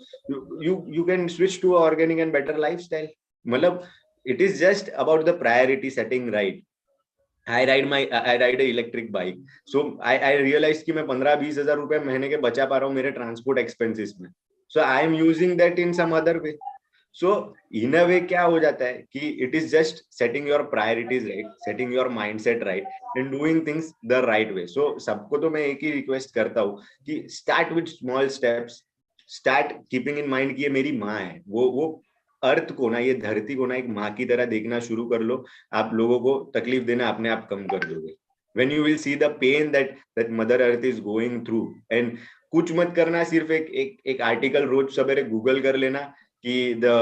you can switch to a organic and better lifestyle. मतलब it is just about the priority setting, right? I ride a electric bike. So I realized कि मैं 15-20 हजार रुपए महीने के बचा पा रहा हूँ मेरे ट्रांसपोर्ट एक्सपेंसेस में. So I am using that in some other way. So in a way क्या हो जाता है कि it is just setting your priorities right, setting your mindset right, and doing things the right way. So सबको तो मैं एक ही request करता हूँ कि start with small steps, start keeping in mind कि ये मेरी माँ है, वो अर्थ को ना, ये धरती को ना एक माँ की तरह देखना शुरू कर लो. आप लोगों को तकलीफ देना अपने आप कम कर दोगे. when you will see the pain that mother earth is going through, and कुछ मत करना, सिर्फ एक आर्टिकल रोज सवेरे गूगल कर लेना कि the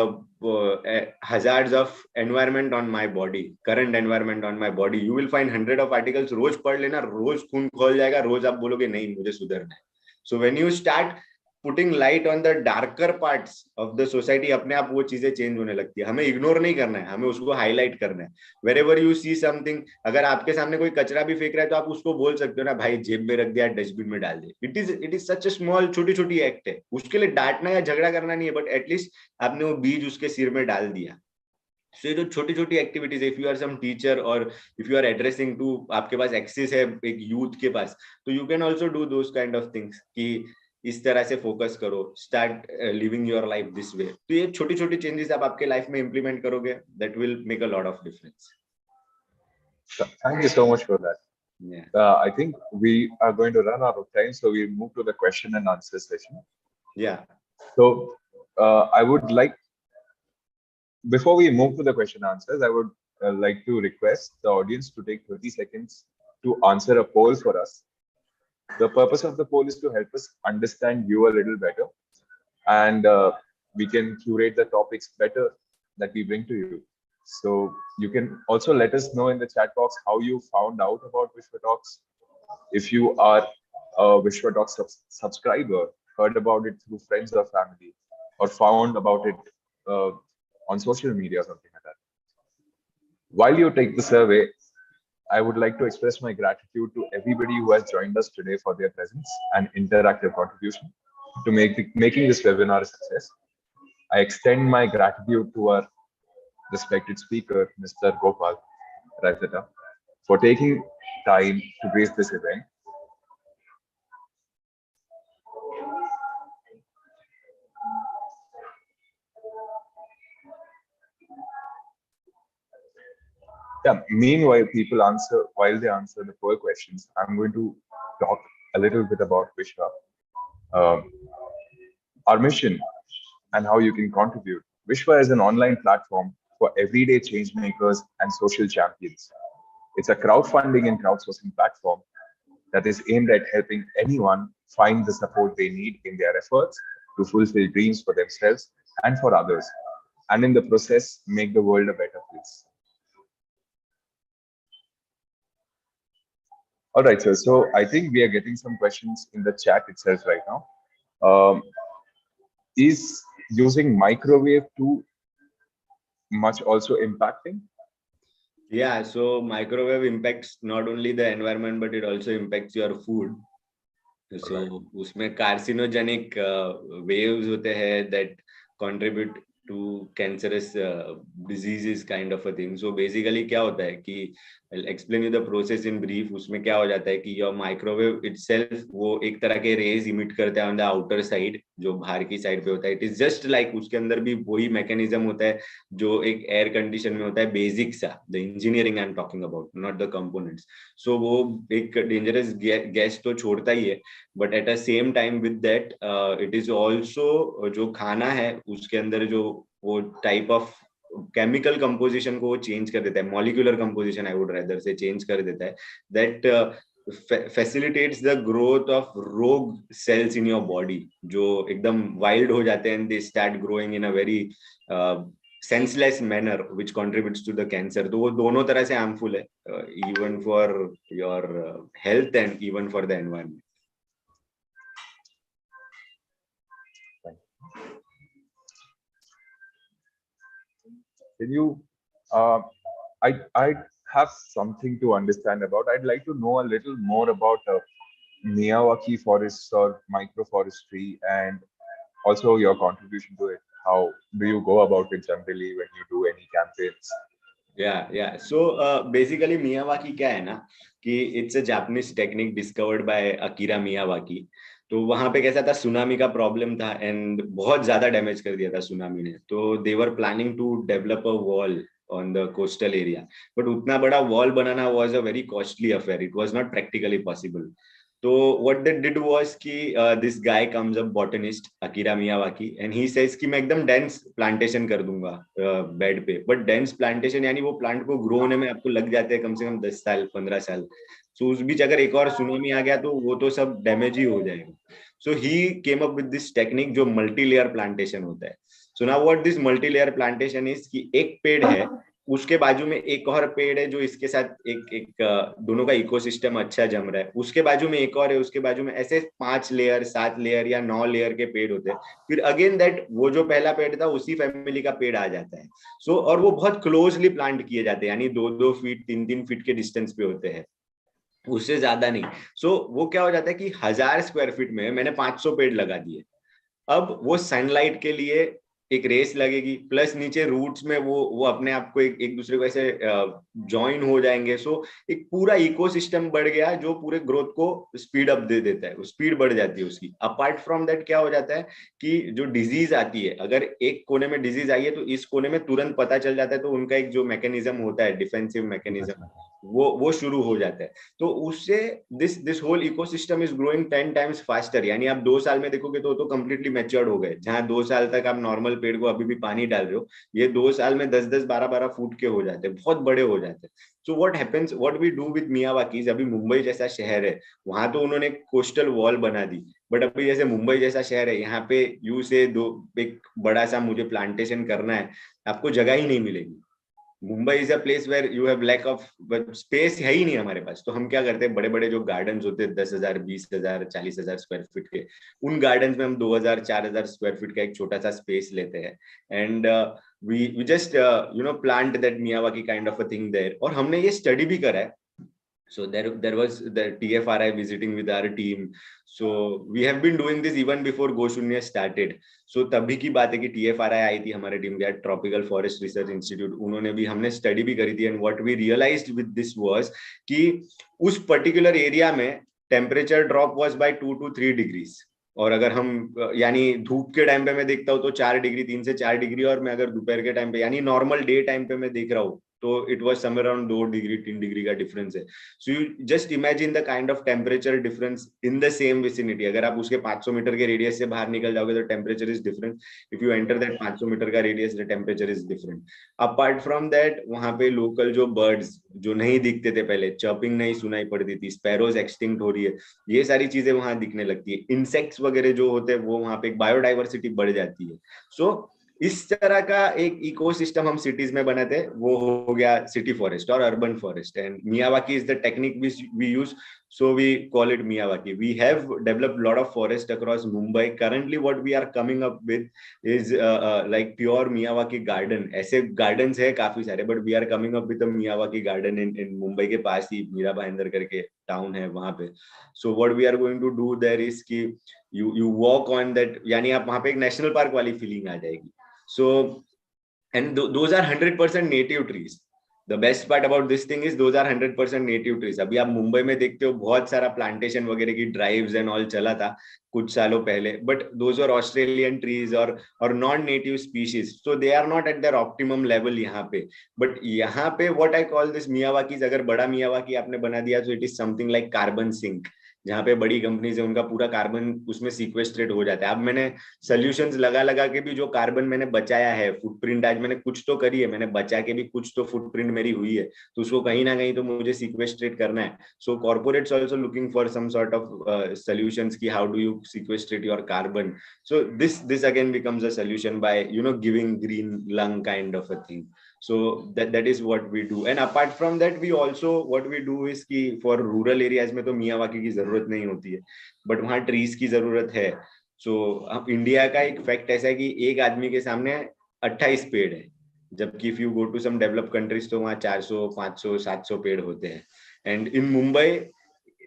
hazards of environment on my body, current environment on my body, you will find 100 of articles. रोज पढ़ लेना, रोज खून खोल जाएगा, रोज आप बोलोगे नहीं मुझे सुधरना है. So when you start putting light on the darker parts of the society, अपने आप वो चीजें चेंज होने लगती है. हमें इग्नोर नहीं करना है, हमें उसको हाईलाइट करना है. Wherever you see something, अगर आपके सामने कोई कचरा भी फेंक रहा है तो आप उसको बोल सकते हो ना, भाई जेब में रख दिया, डस्टबिन में डाल दे. It is such a small, छोटी छोटी एक्ट है. उसके लिए डांटना या झगड़ा करना नहीं है, बट एटलीस्ट आपने वो बीज उसके सिर में डाल दिया. सो ये जो छोटी छोटी activities, if you are some teacher और if you are addressing to, आपके पास एक्सेस है एक यूथ के पास, तो you can also do those kind of things कि इस तरह से फोकस करो, start living your life this way. तो ये छोटी छोटी चेंजेस आप आपके लाइफ में इंप्लीमेंट करोगे, that will make a lot of difference. Thank you so much for that. Yeah. I think we are going to run out of time, so we move to the question and answer session. Yeah. So I would like, before we move to the question and answers, I would like to request the audience to take 30 seconds to answer a poll for us. The purpose of the poll is to help us understand you a little better, and we can curate the topics better that we bring to you. So you can also let us know in the chat box how you found out about Vishwa Talks. If you are a Vishwa Talks subscriber, heard about it through friends or family, or found about it on social media or something like that. While you take the survey, I would like to express my gratitude to everybody who has joined us today for their presence and interactive contribution to making this webinar a success. I extend my gratitude to our respected speaker, Mr. Gopal Raithatha, for taking time to grace this event. Yeah, meanwhile, while they answer the poll questions, I'm going to talk a little bit about Vishwa, um, our mission, and how you can contribute. Vishwa is an online platform for everyday change makers and social champions. It's a crowdfunding and crowdsourcing platform that is aimed at helping anyone find the support they need in their efforts to fulfill dreams for themselves and for others, and in the process, make the world a better place. All right, sir. So I think we are getting some questions in the chat itself right now. Is using microwave too much also impacting? Yeah, so microwave impacts not only the environment, but it also impacts your food. So उसमें carcinogenic waves होते हैं that contribute to cancerous diseases kind of a thing. So basically क्या होता है कि I'll explain you the process in brief. उसमें क्या हो जाता है कि your microwave itself वो एक तरह के rays emit करता है on the outer side, जो बाहर की side पे होता है. It is just like उसके अंदर भी वही mechanism होता है जो एक air condition में होता है, basic सा. The engineering I'm talking about, not the components. So वो एक dangerous gas तो छोड़ता ही है. But at a same time with that it is also जो खाना है उसके अंदर जो वो टाइप ऑफ केमिकल कंपोजिशन को चेंज कर देता है, molecular composition I would rather से चेंज कर देता है, that facilitates the growth of rogue cells in your body जो एकदम wild हो जाते हैं and they start growing in a very senseless manner which contributes to the cancer. तो वो दोनों तरह से harmful है, even for your health and even for the environment. Can you, I have something to understand about. I'd like to know a little more about Miyawaki forests or microforestry and also your contribution to it. How do you go about it generally when you do any campaigns? Yeah. So basically Miyawaki क्या है ना कि it's a Japanese technique discovered by Akira Miyawaki. तो वहां पे कैसा था, tsunami का प्रॉब्लम था एंड बहुत ज्यादा डैमेज कर दिया था सुनामी ने. तो they were planning to develop a wall on the coastal area, but उतना बड़ा वॉल बनाना was a very costly affair. It was not practically possible. तो what they did was कि this guy comes up, botanist Akira Miyawaki, and he says कि मैं एकदम dense plantation कर दूंगा बेड पे. बट dense plantation यानी वो प्लांट को ग्रो होने में आपको लग जाते हैं कम से कम 10 साल 15 साल. सो उस बीच अगर एक और सुनामी आ गया तो वो तो सब डैमेज ही हो जाएगा. So he came up with this technique जो मल्टी लेयर प्लांटेशन होता है. So now what this multi layer plantation is कि एक पेड़ है, उसके बाजू में एक और पेड़ है जो इसके साथ एक दोनों का इकोसिस्टम अच्छा जम रहा है, उसके बाजू में एक और है, उसके बाजू में ऐसे 5 लेयर 7 लेयर या 9 लेयर के पेड़ होते हैं. फिर अगेन दैट वो जो पहला पेड़ था उसी फैमिली का पेड़ आ जाता है. सो और वो बहुत क्लोजली प्लांट किए जाते हैं, यानी 2-2 फीट 3-3 फीट के डिस्टेंस पे होते हैं, उससे ज्यादा नहीं. सो वो क्या हो जाता है कि 1000 स्क्वायर फीट में मैंने 500 पेड़ लगा दिए. अब वो सनलाइट के लिए एक रेस लगेगी, प्लस नीचे रूट्स में वो अपने आप को एक दूसरे को ऐसे ज्वाइन हो जाएंगे. सो एक पूरा इकोसिस्टम बढ़ गया जो पूरे ग्रोथ को स्पीड अप दे देता है, स्पीड बढ़ जाती है उसकी. अपार्ट फ्रॉम दैट क्या हो जाता है कि जो डिजीज आती है, अगर एक कोने में डिजीज आई है तो इस कोने में तुरंत पता चल जाता है. तो उनका एक जो मैकेनिज्म होता है, डिफेंसिव मैकेनिज्म, वो शुरू हो जाता है. तो उससे this whole ecosystem is growing 10 times faster. यानी आप 2 साल में देखोगे तो कंप्लीटली मैच्योर्ड हो गए. जहां 2 साल तक आप नॉर्मल पेड़ को अभी भी पानी डाल रहे हो, ये 2 साल में 10-10 12-12 फुट के हो जाते हैं, बहुत बड़े हो जाते हैं. So what happens, what we do with Miyawakis, अभी मुंबई जैसा शहर है, वहां तो उन्होंने कोस्टल वॉल बना दी. बट अभी जैसे मुंबई जैसा शहर है, यहाँ पे यू से एक बड़ा सा मुझे प्लांटेशन करना है, आपको जगह ही नहीं मिलेगी. Mumbai is a place where you have lack of space, है ही नहीं हमारे पास। तो हम क्या करते हैं, बड़े बड़े जो गार्डन होते हैं 10,000, 20,000, 40,000 स्क्वायर फीट के, उन गार्डन में हम 2,000, 4,000 स्क्वायर फीट का एक छोटा सा स्पेस लेते हैं, and we just plant that Miyawaki kind of a thing there. और हमने ये स्टडी भी करा है। So there was the TFRI visiting with our team. So we have been doing this even before Go Shoonya started. So तभी की बात है कि TFRI आई थी हमारे टीम के, ट्रॉपिकल फॉरेस्ट रिसर्च इंस्टीट्यूट, उन्होंने भी, हमने स्टडी भी करी थी। And what we realised with this was कि उस पर्टिकुलर एरिया में temperature drop was by 2 to 3 degrees. और अगर हम यानी धूप के टाइम पे मैं देखता हूँ तो 4 डिग्री, 3 से 4 डिग्री, और मैं अगर दोपहर के टाइम पे यानी नॉर्मल डे टाइम पे मैं देख रहा हूँ तो it was somewhere around 2 degree, 3 degree का डिफरेंस है। So you just imagine the kind of temperature difference in the same vicinity. अगर आप उसके 500 मीटर के रेडियस से बाहर निकल जाओगे तो temperature is different. If you enter that 500 metre का radius, the temperature is different. Apart from that, वहां पे लोकल जो बर्ड्स जो नहीं दिखते थे पहले, चर्पिंग नहीं सुनाई पड़ती थी, स्पैरोज एक्सटिंक्ट हो रही है, ये सारी चीजें वहां दिखने लगती है। इंसेक्ट्स वगैरह जो होते हैं वो वहां पे बायोडाइवर्सिटी बढ़ जाती है। सो इस तरह का एक इकोसिस्टम हम सिटीज में बनाते हैं, वो हो गया सिटी फॉरेस्ट और urban forest. And Miyawaki is the technique we use, so we call it Miyawaki. We have developed a lot of forest across Mumbai. Currently what we are coming up with is like pure Miyawaki garden. ऐसे gardens है काफी सारे, but we are coming up with a Miyawaki garden in Mumbai के पास ही मीरा भाईंदर करके town है वहां पे। So what we are going to do there is कि you walk on that, यानी आप वहां पे एक नेशनल पार्क वाली फीलिंग आ जाएगी। So and those are 100% native trees. The best part about this thing is those are 100% native trees. अभी आप मुंबई में देखते हो बहुत सारा प्लांटेशन वगैरह की ड्राइव्स एंड ऑल चला था कुछ सालों पहले, but those are Australian trees और non native species, so they are not at their optimum level यहाँ पे। बट यहाँ पे what I call this Miyawakis, अगर बड़ा मियावाकी आपने बना दिया तो it is something like carbon sink. जहाँ पे बड़ी कंपनीज है उनका पूरा कार्बन उसमें सीक्वेस्ट्रेट हो जाता है। अब मैंने सोल्यूशंस लगा लगा के भी जो कार्बन मैंने बचाया है, फुटप्रिंट आज मैंने कुछ तो करी है, मैंने बचा के भी कुछ तो फुटप्रिंट मेरी हुई है, तो उसको कहीं ना कहीं तो मुझे सीक्वेस्ट्रेट करना है। So corporates also looking for some sort of solutions की how do you sequestrate your carbon. So this again becomes a solution by giving green lung kind of a thing. So that is what we do. And apart from that, we also what we do is कि for rural areas में तो Miyawaki की जरूरत नहीं होती है, but वहाँ trees की जरूरत है। सो इंडिया का एक फैक्ट ऐसा है कि एक आदमी के सामने 28 पेड़ है, जबकि if you go to some develop countries तो वहाँ 400, 500, 700 पेड़ होते हैं। एंड इन मुंबई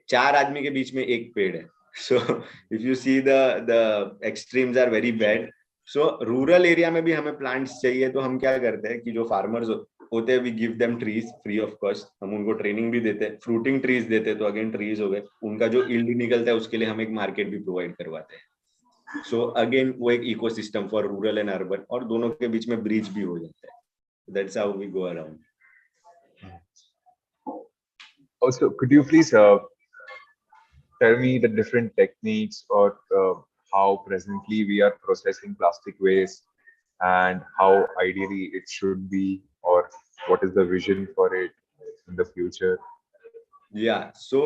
4 आदमी के बीच में एक पेड़ है। So if you see the extremes are very bad. So rural area में भी हमें प्लांट्स चाहिए, तो हम क्या करते हैं कि जो फार्मर्स होते हैं we give them trees free of cost. हम उनको ट्रेनिंग भी देते हैं, फ्रूटिंग ट्रीज देते हैं, तो अगेन ट्रीज हो गए, उनका जो यील्ड निकलता है उसके लिए हम एक मार्केट भी प्रोवाइड करवाते हैं। सो अगेन वो एक ecosystem for rural and urban, और दोनों के बीच में ब्रिज भी हो जाता है। That's how we go around. Also, could you please tell me the different techniques or how presently we are processing plastic waste and how ideally it should be, or what is the vision for it in the future? So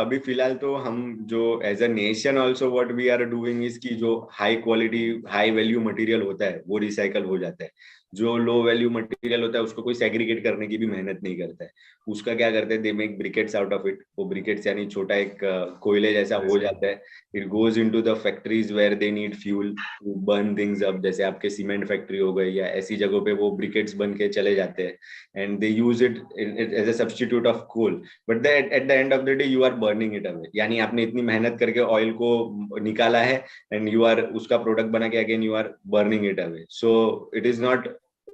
अभी फिलहाल तो हम जो as a nation also what we are doing is की जो high quality high value material होता है वो रिसाइकल हो जाता है। जो लो वैल्यू मटेरियल होता है उसको कोई सेग्रीगेट करने की भी मेहनत नहीं करता है। उसका क्या करते हैं, they make briquettes out of it. वो ब्रिकेट्स यानी छोटा एक कोयले जैसा हो जाता है। It goes into the factories where they need fuel to burn things up, जैसे आपके सीमेंट फैक्ट्री हो गई या ऐसी जगहों पे वो ब्रिकेट्स बन के चले जाते हैं, and they use it as a substitute of coal. But at the end of the day you are burning it away, यानी आपने इतनी मेहनत करके ऑयल को निकाला है एंड यू आर उसका प्रोडक्ट बना के again you are burning it away. So it is not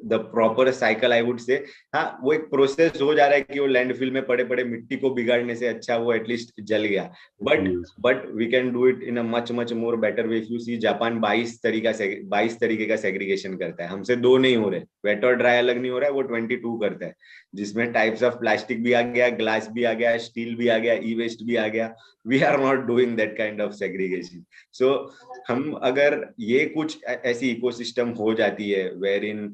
the proper cycle I would say. हाँ, वो एक प्रोसेस हो जा रहा है कि वो लैंडफिल में पड़े पड़े मिट्टी को बिगाड़ने से अच्छा वो एटलीस्ट जल गया। But we can do it in a much much more better way. If you see Japan 22 तरीके का सेग्रीगेशन करता है, हमसे 2 नहीं हो रहे। वेट और ड्राई अलग नहीं हो रहा है, वो 22 करता है, जिसमें टाइप्स ऑफ प्लास्टिक भी आ गया, ग्लास भी आ गया, स्टील भी आ गया, ई वेस्ट भी आ गया। We are not doing that kind of segregation. So हम अगर ये कुछ ऐसी इकोसिस्टम हो जाती है where in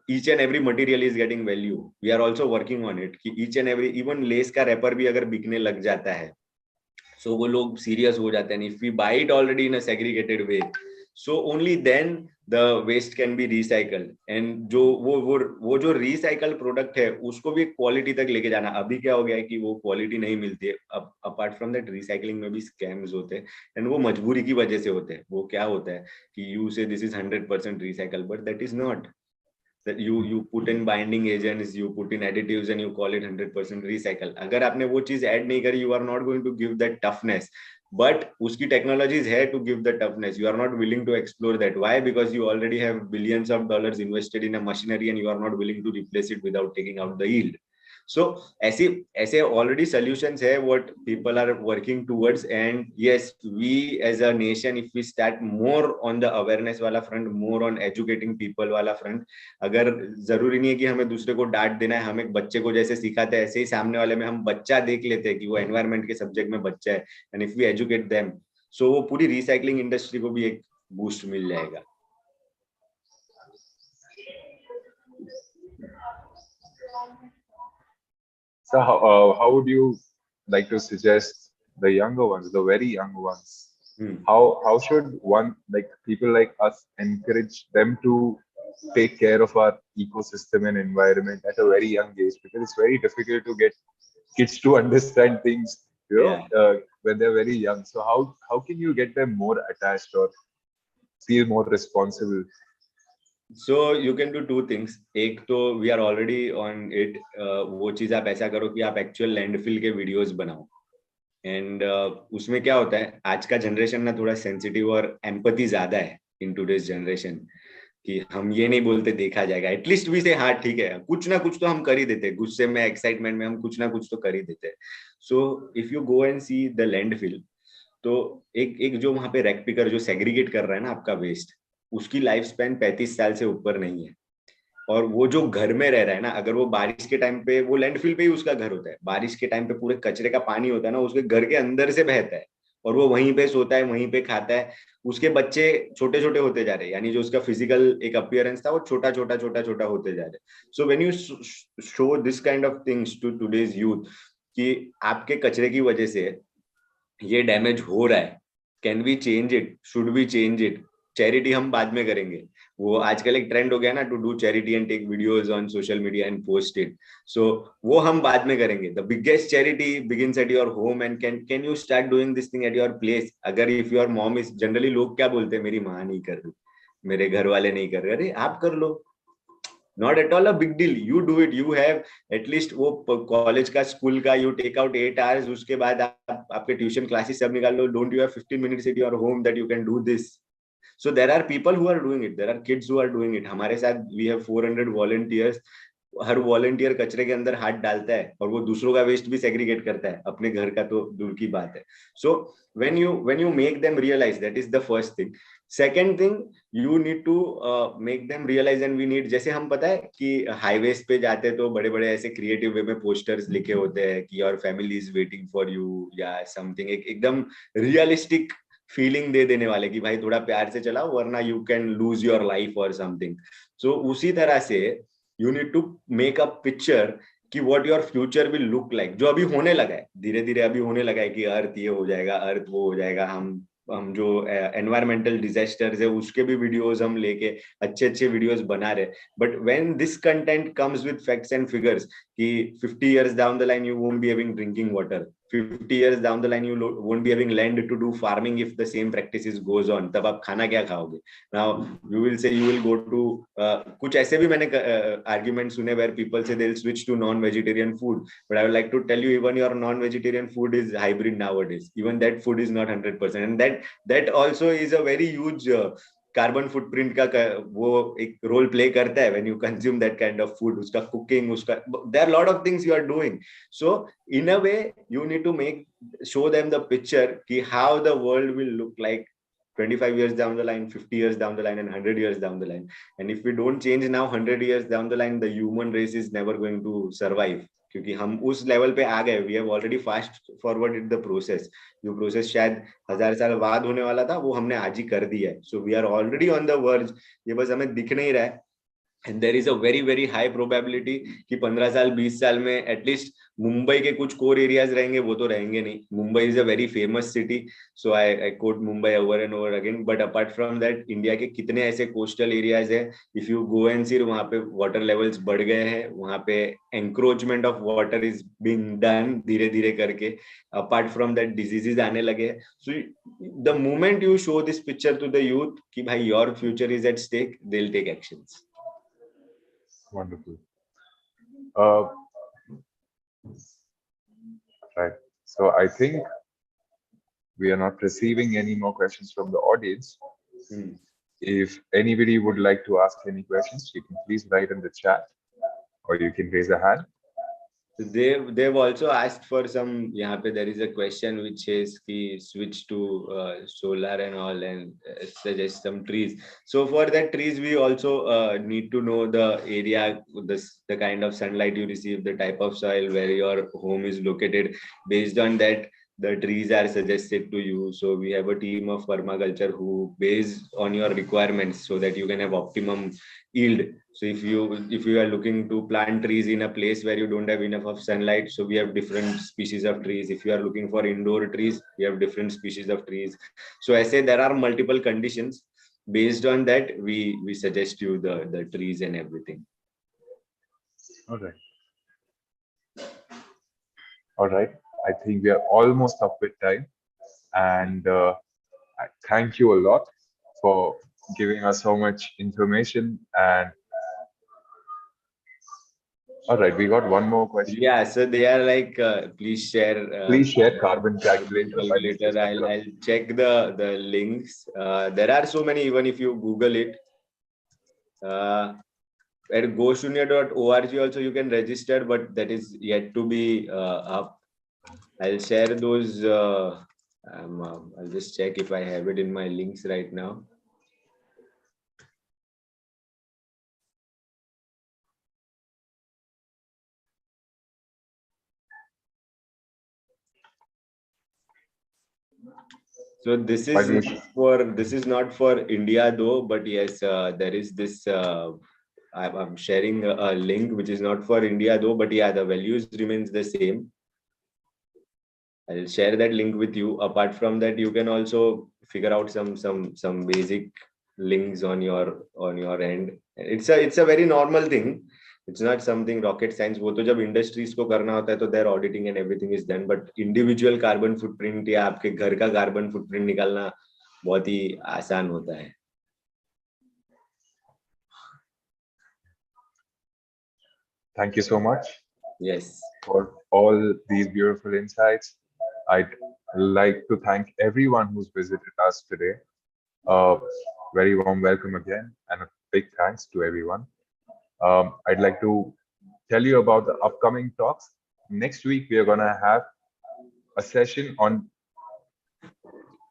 each and every material is getting value, we are also working on it कि each and every even less का रैपर भी अगर बिकने लग जाता है, so वो लोग सीरियस हो जाते हैं। if we buy it already in a segregated way, so only then the waste can be recycled. And जो वो जो recycle product है उसको भी quality तक लेके जाना. अभी क्या हो गया है कि वो quality नहीं मिलती है. अब apart from that recycling में भी scams होते हैं, and वो मजबूरी की वजह से होते हैं. वो क्या होता है कि you say this is 100% recycle, but that is not. That you put in binding agents, you put in additives, and you call it 100% recycle. अगर आपने वो चीज ऐड नहीं करी, you are not going to give that toughness. But उसकी technologies है to give the toughness. You are not willing to explore that. Why? Because you already have billions of dollars invested in a machinery, and you are not willing to replace it without taking out the yield. So ऐसे ऐसे already solutions है what people are working towards. And yes, we as a nation, if we start more on the awareness वाला front, more on educating people वाला front, अगर जरूरी नहीं है कि हमें दूसरे को डांट देना है, हम एक बच्चे को जैसे सिखाते हैं ऐसे ही सामने वाले में हम बच्चा देख लेते हैं कि वो एनवायरमेंट के सब्जेक्ट में बच्चा है, and if we educate them, so वो पूरी रिसाइकलिंग इंडस्ट्री को भी एक बूस्ट मिल जाएगा. So how would you like to suggest the younger ones, the very young ones, how should one, like people like us, encourage them to take care of our ecosystem and environment at a very young age? Because it's very difficult to get kids to understand things, when they're very young. So how can you get them more attached or feel more responsible? So you can do two things. एक तो we are already on it. वो चीज आप ऐसा करो कि आप actual landfill के वीडियोस बनाओ. एंड उसमें क्या होता है, आज का जनरेशन ना थोड़ा सेंसिटिव और एम्पैथी ज्यादा है इन टुडेज जनरेशन, कि हम ये नहीं बोलते देखा जाएगा. एटलीस्ट भी से हाँ ठीक है, कुछ ना कुछ तो हम कर ही देते हैं, गुस्से में एक्साइटमेंट में हम कुछ ना कुछ तो कर ही देते हैं. सो if you go and see the landfill, तो एक जो वहां पे रेक पिकर जो सेग्रीगेट कर रहा है ना आपका वेस्ट, उसकी लाइफ स्पैन 35 साल से ऊपर नहीं है. और वो जो घर में रह रहा है ना, अगर वो बारिश के टाइम पे, वो लैंडफिल पे ही उसका घर होता है, बारिश के टाइम पे पूरे कचरे का पानी होता है ना, उसके घर के अंदर से बहता है और वो वहीं पे सोता है, वहीं पे खाता है. उसके बच्चे छोटे छोटे होते जा रहे हैं, यानी जो उसका फिजिकल एक अपीयरेंस था वो छोटा छोटा छोटा छोटा होते जा रहे हैं. So when you show this kind of things to today's youth कि आपके कचरे की वजह से ये डैमेज हो रहा है, can we change it, should we change it. Charity हम बाद में करेंगे. वो आजकल एक ट्रेंड हो गया ना to do charity and take videos on social media and post it. So वो हम बाद में करेंगे. The biggest charity begins at your home, and can you start doing this thing at your place. अगर if your mom is, generally लोग क्या बोलते हैं, मेरी माँ नहीं कर रही, मेरे घर वाले नहीं कर रहे. अरे आप कर लो, not at all a big deal. You do it. You have at least वो कॉलेज का, स्कूल का, you take out 8 hours. उसके बाद आप आपके ट्यूशन क्लासेस सब निकाल लो. Don't you have 15 minutes at your home that you can do this? So there are people who are doing it. There are kids who are doing it. हमारे साथ we have 400 volunteers. Her volunteer कचरे के अंदर हाथ डालता है और वो दूसरों का वेस्ट भी सेग्रीगेट करता है, अपने घर का तो दूर की बात है. सो when you make them realize, that is the first thing. Second thing, you need to make them realize, and we need, जैसे हम पता है कि हाईवेज पे जाते हैं तो बड़े बड़े ऐसे क्रिएटिव वे में पोस्टर्स लिखे होते हैं कि your family is waiting for you या समथिंग, एकदम रियलिस्टिक फीलिंग दे देने वाले कि भाई थोड़ा प्यार से चलाओ वरना you can lose your life और समथिंग. सो उसी तरह से you need to make a picture कि what your future will look like. जो अभी होने लगा है, धीरे धीरे अभी होने लगा है कि अर्थ ये हो जाएगा, अर्थ वो हो जाएगा. हम जो एनवायरमेंटल डिजास्टर्स है उसके भी वीडियोस हम लेके अच्छे अच्छे वीडियोस बना रहे. But when this content comes with facts and figures कि 50 years down the line you won't be having drinking water, 50 years down the line you won't be having land to do farming if the same practices goes on, तब आप खाना क्या खाओगे? Now you will say you will go to कुछ ऐसे भी मैंने arguments सुने where people say they'll switch to non-vegetarian food, but I would like to tell you even your non-vegetarian food is hybrid nowadays. Even that food is not 100%, and that also is a very huge carbon footprint का वो एक role play करता है when you consume that kind of food. उसका cooking, उसका there are lot of things you are doing. So in a way you need to make show them the picture कि how the world will look like 25 years down the line, 50 years down the line, and 100 years down the line. And if we don't change now, 100 years down the line, the human race is never going to survive. क्योंकि हम उस level पे आ गए. We have already fast forwarded the process. जो process शायद 1000 साल बाद होने वाला था वो हमने आज ही कर दिया है. So we are already on the verge. ये बस हमें दिख नहीं रहा है. And there is a very very high probability कि 15 साल 20 साल में एटलीस्ट मुंबई के कुछ कोर एरियाज रहेंगे, वो तो रहेंगे नहीं. Mumbai is a very famous city, so I quote Mumbai over and over again. But apart from that, India के कितने ऐसे कोस्टल एरियाज है, इफ यू गो एंड सी, वहां पे वाटर लेवल्स बढ़ गए हैं, वहां पे encroachment of water is being done धीरे धीरे करके. अपार्ट फ्रॉम दैट, डिजीजेज आने लगे हैं. So the moment you show this picture to the youth कि भाई your future is at stake, they will take actions. Wonderful. Right. So I think we are not receiving any more questions from the audience. If anybody would like to ask any questions, you can please write in the chat, or you can raise a hand. They've also asked for some. यहाँ पे there is a question which says कि switch to solar and all, and suggest some trees. So for that trees, we also need to know the area, the kind of sunlight you receive, the type of soil where your home is located. Based on that, the trees are suggested to you. So we have a team of permaculture who, based on your requirements, so that you can have optimum yield. So if you are looking to plant trees in a place where you don't have enough of sunlight, so we have different species of trees. If you are looking for indoor trees, we have different species of trees. So I say there are multiple conditions. Based on that, we suggest you the trees and everything. All right. I think we are almost up with time, and I thank you a lot for giving us so much information. And all right, we got one more question. Yeah, so they are like, please share. Please share carbon calculator. I'll check the links. There are so many, even if you Google it. At goshunya.org also you can register, but that is yet to be up. I'll share those. I'll just check if I have it in my links right now. So this is not for India though, but yes, there is this. I'm sharing a link which is not for India though, but yeah, the values remains the same. I'll share that link with you. Apart from that, you can also figure out some basic links on your end. It's a very normal thing. It's not something rocket science. वो तो जब industries को करना होता है तो their auditing and everything is done. But individual carbon footprint या आपके घर का carbon footprint निकालना बहुत ही आसान होता है. Thank you so much. Yes. For all these beautiful insights. I'd like to thank everyone who's visited us today. Very warm welcome again, and a big thanks to everyone. I'd like to tell you about the upcoming talks. Next week, we are going to have a session on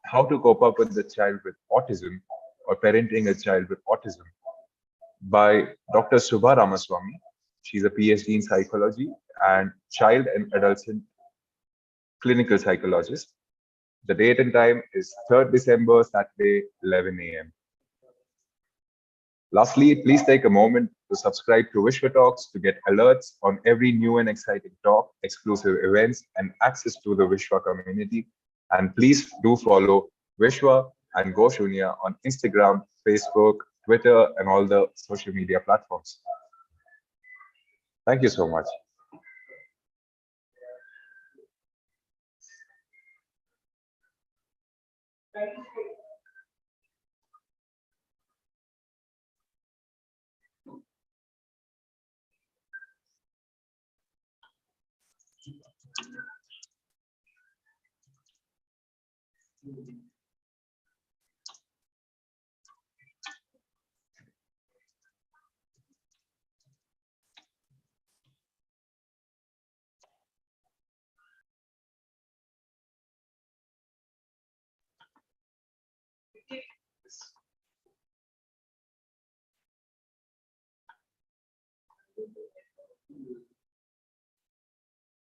how to cope up with the child with autism, or parenting a child with autism, by Dr. Subha Ramaswamy. She's a PhD in psychology and child and adolescent clinical psychologist. The date and time is 3rd December, Saturday, 11 a.m. Lastly, please take a moment to subscribe to Vishwa Talks to get alerts on every new and exciting talk, exclusive events, and access to the Vishwa community. And please do follow Vishwa and Go Shoonya on Instagram, Facebook, Twitter, and all the social media platforms. Thank you so much.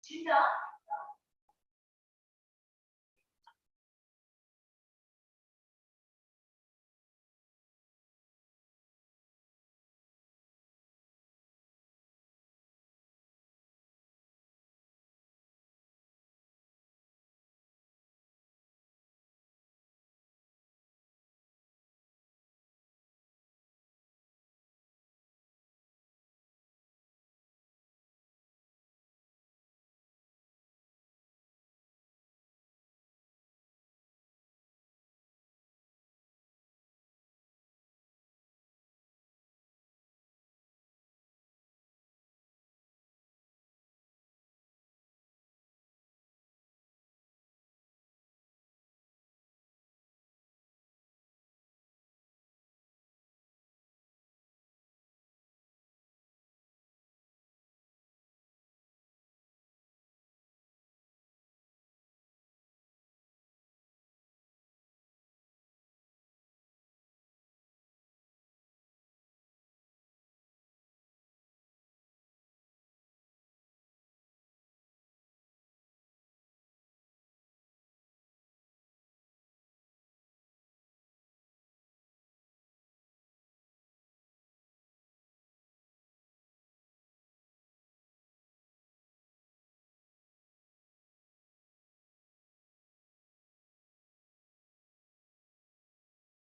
Cheetah.